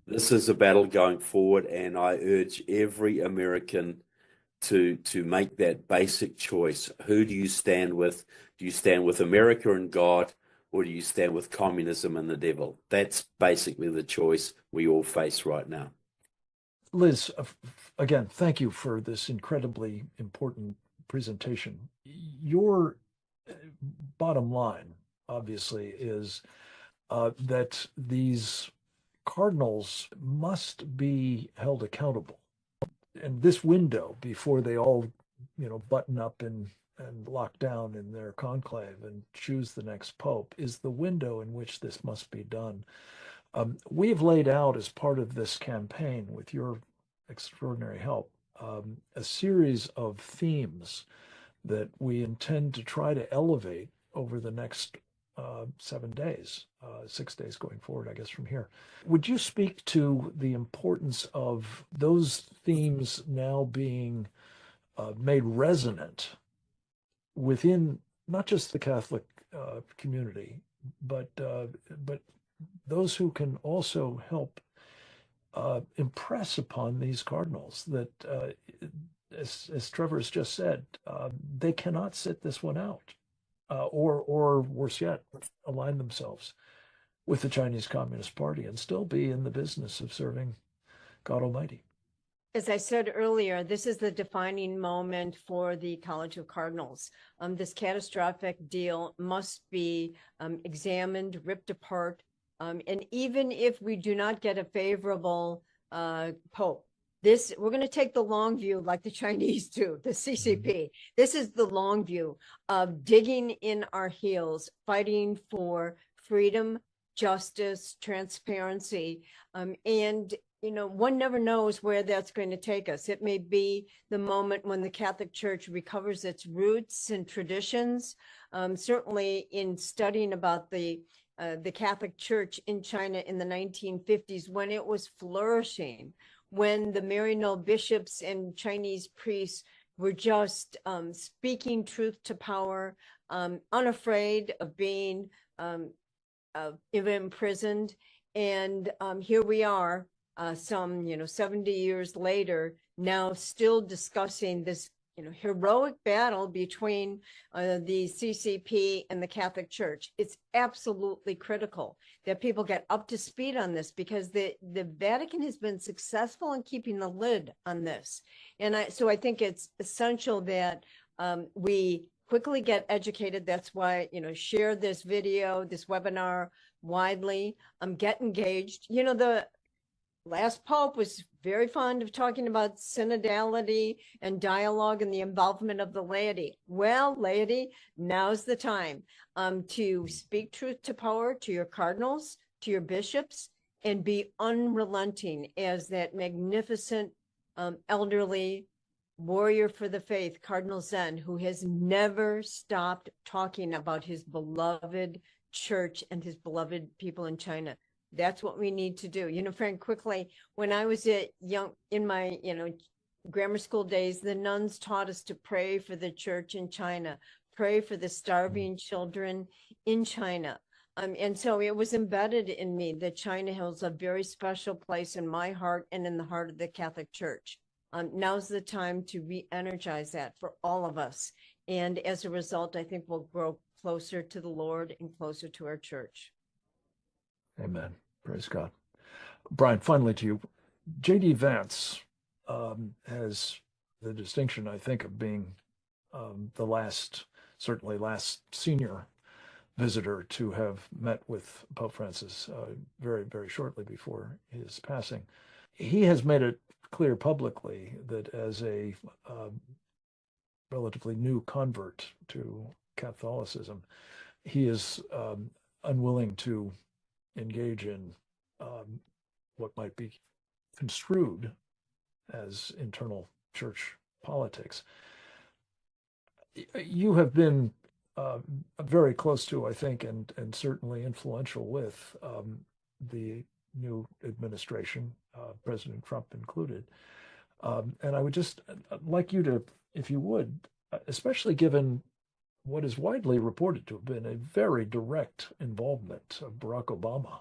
This is a battle going forward, and I urge every American to make that basic choice. Who do you stand with? Do you stand with America and God, or do you stand with communism and the devil? That's basically the choice we all face right now. Liz, again, thank you for this incredibly important presentation. Your bottom line, obviously, is that these cardinals must be held accountable. And this window before they all, you know, button up and lock down in their conclave and choose the next pope is the window in which this must be done. We've laid out as part of this campaign, with your extraordinary help, a series of themes that we intend to try to elevate over the next 7 days, 6 days going forward, I guess, from here. Would you speak to the importance of those themes now being made resonant within not just the Catholic community, but those who can also help impress upon these cardinals that, as Trevor has just said, they cannot sit this one out, or worse yet, align themselves with the Chinese Communist Party and still be in the business of serving God Almighty. As I said earlier, this is the defining moment for the College of Cardinals. This catastrophic deal must be examined, ripped apart, and even if we do not get a favorable pope, we're going to take the long view like the Chinese do, the CCP. This is the long view of digging in our heels, fighting for freedom, justice, transparency, and you know, one never knows where that's going to take us. It may be the moment when the Catholic Church recovers its roots and traditions. Certainly in studying about the Catholic Church in China in the 1950s, when it was flourishing, when the Maryknoll bishops and Chinese priests were just speaking truth to power, unafraid of being imprisoned. And here we are, some 70 years later, now still discussing this heroic battle between the CCP and the Catholic Church. It's absolutely critical that people get up to speed on this, because the Vatican has been successful in keeping the lid on this. And so I think it's essential that we quickly get educated. That's why, share this video, this webinar widely, get engaged. last Pope was very fond of talking about synodality and dialogue and the involvement of the laity. Well, laity, now's the time to speak truth to power to your cardinals, to your bishops, and be unrelenting as that magnificent elderly warrior for the faith, Cardinal Zen, who has never stopped talking about his beloved church and his beloved people in China. That's what we need to do. You know, Frank, quickly, when I was in my, grammar school days, the nuns taught us to pray for the church in China, pray for the starving children in China. And so it was embedded in me that China holds a very special place in my heart and in the heart of the Catholic Church. Now's the time to re-energize that for all of us. And as a result, I think we'll grow closer to the Lord and closer to our church. Amen. Praise God. Brian, finally to you. J.D. Vance has the distinction, I think, of being the certainly last senior visitor to have met with Pope Francis very, very shortly before his passing. He has made it clear publicly that as a relatively new convert to Catholicism, he is unwilling to engage in what might be construed as internal church politics. You have been very close to, I think, and certainly influential with the new administration, President Trump included. And I would just like you to, if you would, especially given what is widely reported to have been a very direct involvement of Barack Obama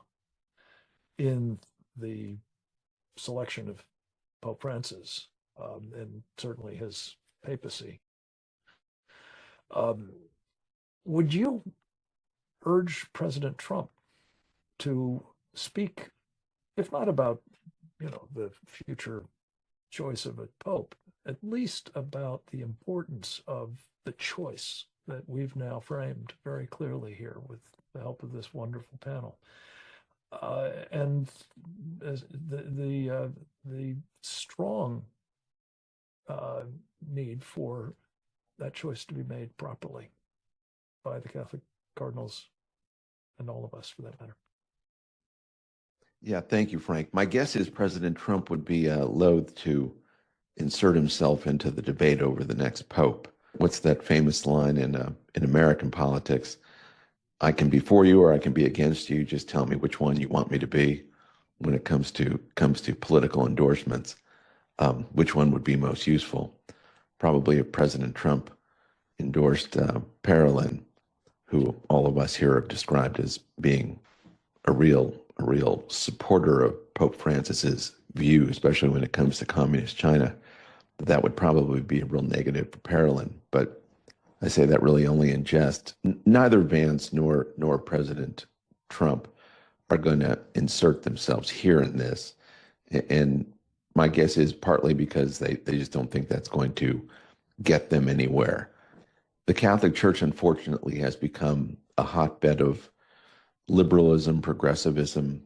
in the selection of Pope Francis, and certainly his papacy. Would you urge President Trump to speak, if not about, the future choice of a pope, at least about the importance of the choice that we've now framed very clearly here with the help of this wonderful panel, and as the strong need for that choice to be made properly by the Catholic cardinals and all of us, for that matter. Yeah, thank you, Frank. My guess is President Trump would be loath to insert himself into the debate over the next pope. What's that famous line in American politics? I can be for you or I can be against you. Just tell me which one you want me to be. When it comes to political endorsements, which one would be most useful? Probably if President Trump endorsed Parolin, who all of us here have described as being a real supporter of Pope Francis's view, especially when it comes to communist China. That would probably be a real negative for Parolin, but I say that really only in jest. Neither Vance nor President Trump are going to insert themselves here in this, and my guess is partly because they just don't think that's going to get them anywhere. The Catholic Church, unfortunately, has become a hotbed of liberalism, progressivism,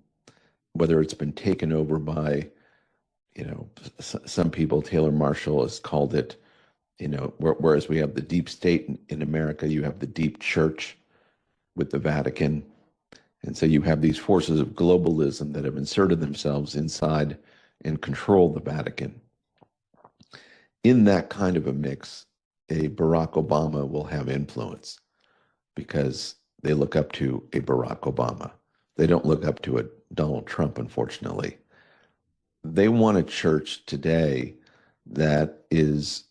whether it's been taken over by, some people, Taylor Marshall has called it, whereas we have the deep state in America, you have the deep church with the Vatican. And so you have these forces of globalism that have inserted themselves inside and control the Vatican. In that kind of a mix, a Barack Obama will have influence because they look up to a Barack Obama. They don't look up to a Donald Trump, unfortunately. They want a church today that is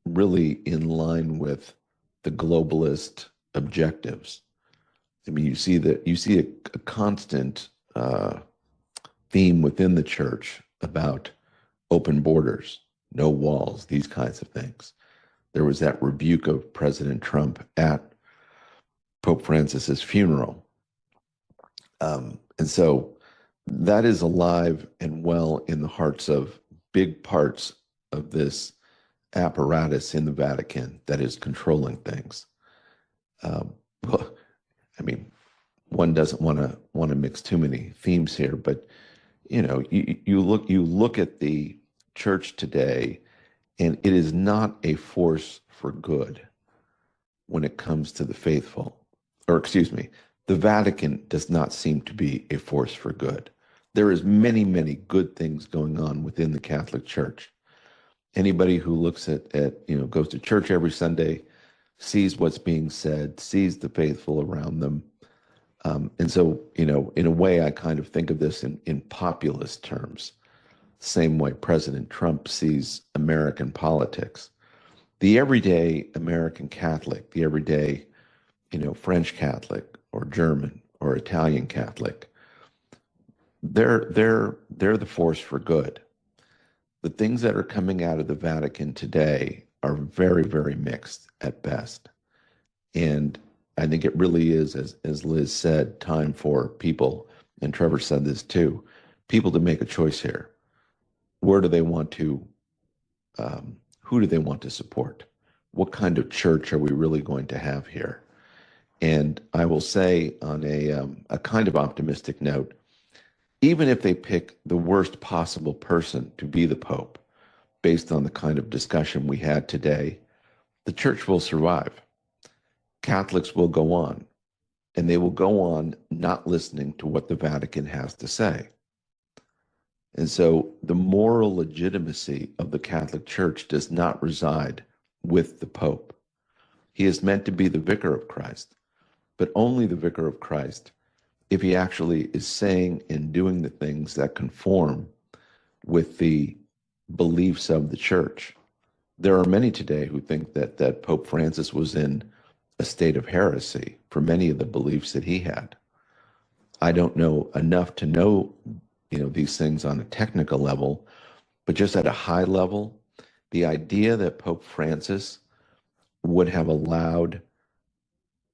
really in line with the globalist objectives. I mean, you see a constant theme within the church about open borders, no walls, these kinds of things. There was that rebuke of President Trump at Pope Francis's funeral. And so that is alive and well in the hearts of big parts of this apparatus in the Vatican that is controlling things. Well, I mean, one doesn't want to mix too many themes here, but you look at the church today, and it is not a force for good when it comes to the faithful. Or excuse me, the Vatican does not seem to be a force for good. There is many, many good things going on within the Catholic Church. Anybody who looks at goes to church every Sunday, sees what's being said, sees the faithful around them. And so, in a way, I kind of think of this in populist terms, same way President Trump sees American politics. The everyday American Catholic, the everyday, French Catholic or German or Italian Catholic, they're the force for good. The things that are coming out of the Vatican today are very, very mixed at best. And I think it really is, as Liz said, time for people, and Trevor said this too, people to make a choice here. Where do they want to, who do they want to support? What kind of church are we really going to have here? And I will say on a kind of optimistic note, even if they pick the worst possible person to be the Pope, based on the kind of discussion we had today, the church will survive. Catholics will go on, and they will go on not listening to what the Vatican has to say. And so the moral legitimacy of the Catholic Church does not reside with the Pope. He is meant to be the vicar of Christ, but only the vicar of Christ if he actually is saying and doing the things that conform with the beliefs of the church. There are many today who think that Pope Francis was in a state of heresy for many of the beliefs that he had. I don't know enough to know, these things on a technical level, but just at a high level, the idea that Pope Francis would have allowed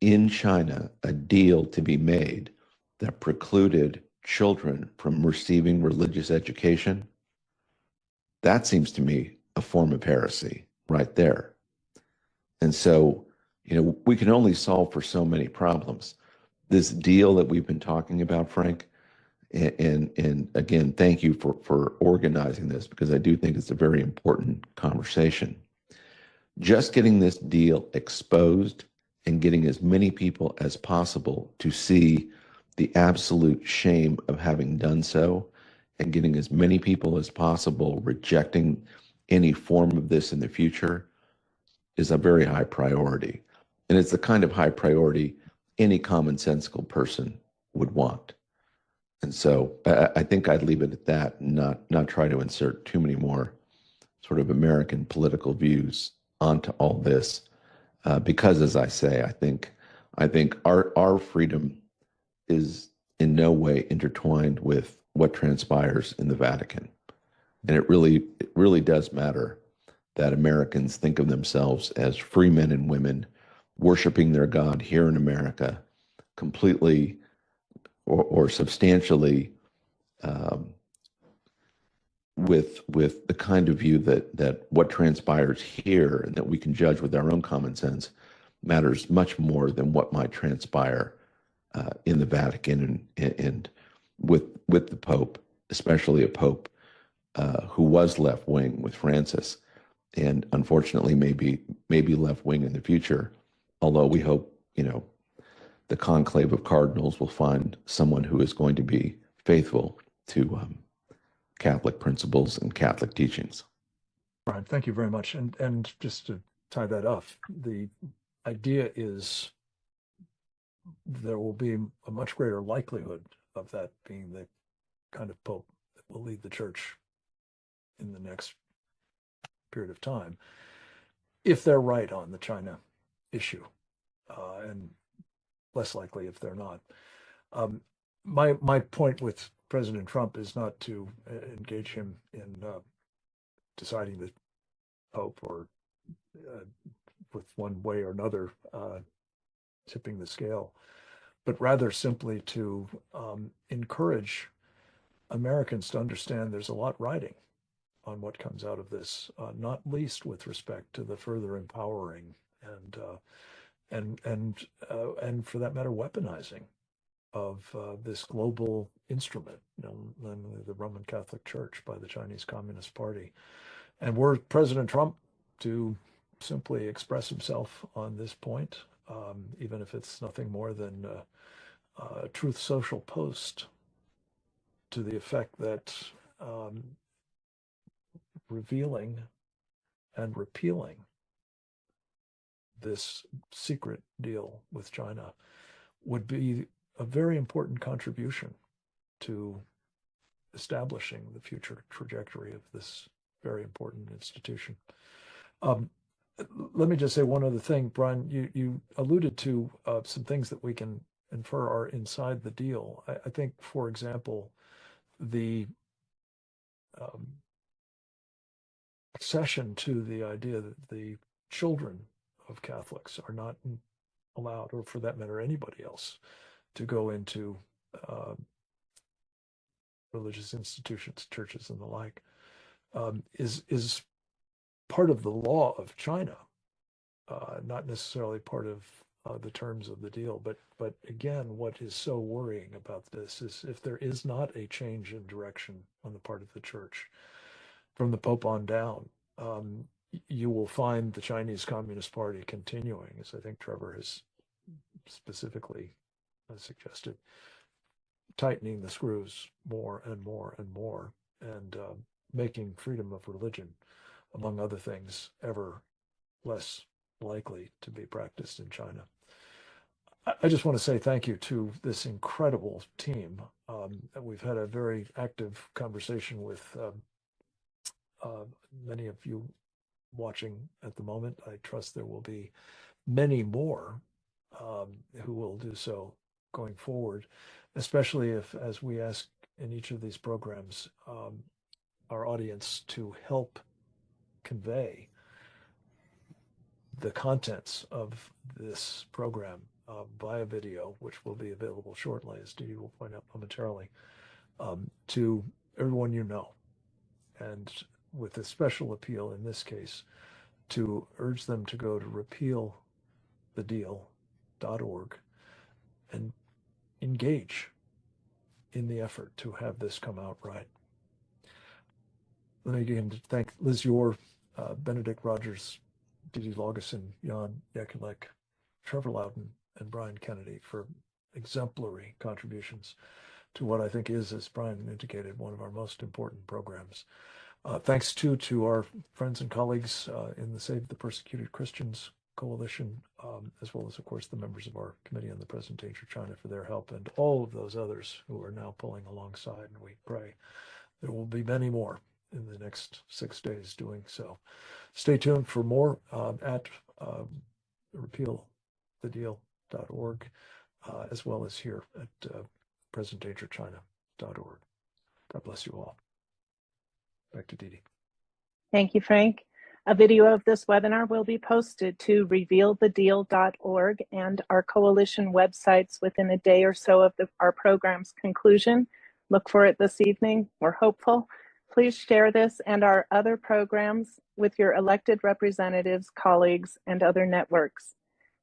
in China a deal to be made that precluded children from receiving religious education, that seems to me a form of heresy right there. And so, we can only solve for so many problems. This deal that we've been talking about, Frank, and again, thank you for organizing this, because I do think it's a very important conversation. Just getting this deal exposed and getting as many people as possible to see the absolute shame of having done so, and getting as many people as possible rejecting any form of this in the future, is a very high priority. And it's the kind of high priority any commonsensical person would want. And so I think I'd leave it at that, and not try to insert too many more sort of American political views onto all this, because, as I say, I think our freedom is in no way intertwined with what transpires in the Vatican. And it really does matter that Americans think of themselves as free men and women worshiping their God here in America, completely or substantially, with the kind of view that what transpires here and that we can judge with our own common sense matters much more than what might transpire in the Vatican and with the Pope, especially a Pope who was left wing with Francis, and unfortunately maybe left wing in the future. Although we hope the conclave of cardinals will find someone who is going to be faithful to Catholic principles and Catholic teachings. Brian, thank you very much. And just to tie that up, the idea is there will be a much greater likelihood of that being the kind of Pope that will lead the church in the next period of time, if they're right on the China issue, and less likely if they're not. My point with President Trump is not to engage him in deciding the Pope or with one way or another tipping the scale, but rather simply to encourage Americans to understand there's a lot riding on what comes out of this, not least with respect to the further empowering and for that matter, weaponizing of this global instrument, namely the Roman Catholic Church by the Chinese Communist Party. And were President Trump to simply express himself on this point, even if it's nothing more than a Truth Social post to the effect that revealing and repealing this secret deal with China would be a very important contribution to establishing the future trajectory of this very important institution. Let me just say one other thing, Brian. You alluded to some things that we can infer are inside the deal. I think, for example, the accession to the idea that the children of Catholics are not allowed, or for that matter, anybody else, to go into religious institutions, churches, and the like, is part of the law of China, not necessarily part of the terms of the deal. But again, what is so worrying about this is if there is not a change in direction on the part of the church from the Pope on down, you will find the Chinese Communist Party continuing, as I think Trevor has specifically suggested, tightening the screws more and more and more, and making freedom of religion, among other things, ever less likely to be practiced in China. I just want to say thank you to this incredible team. We've had a very active conversation with many of you watching at the moment. I trust there will be many more who will do so going forward, especially if, as we ask in each of these programs, our audience to help convey the contents of this program via video, which will be available shortly, as Dee will point out momentarily, to everyone you know. And with a special appeal in this case, to urge them to go to repealthedeal.org and engage in the effort to have this come out right. Let me again thank Liz Yore, Benedict Rogers, Didi Laugesen, Jan Yakulek, Trevor Loudon, and Brian Kennedy for exemplary contributions to what I think is, as Brian indicated, one of our most important programs. Thanks too to our friends and colleagues in the Save the Persecuted Christians Coalition, as well as, of course, the members of our Committee on the Present Danger China for their help, and all of those others who are now pulling alongside. And we pray there will be many more in the next 6 days doing so. Stay tuned for more at repealthedeal.org, as well as here at presentdangerchina.org. God bless you all. Back to Didi. Thank you, Frank. A video of this webinar will be posted to revealthedeal.org and our coalition websites within a day or so of our program's conclusion. Look for it this evening. We're hopeful. Please share this and our other programs with your elected representatives, colleagues, and other networks.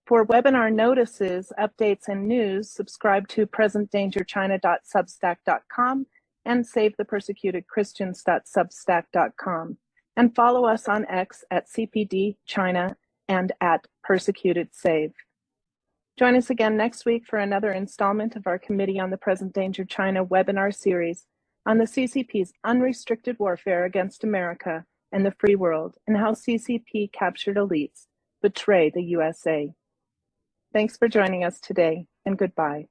For webinar notices, updates, and news, subscribe to presentdangerchina.substack.com and savethepersecutedchristians.substack.com. And follow us on X at CPD China and at Persecuted Save. Join us again next week for another installment of our Committee on the Present Danger China webinar series on the CCP's unrestricted warfare against America and the free world, and how CCP captured elites betray the USA. Thanks for joining us today, and goodbye.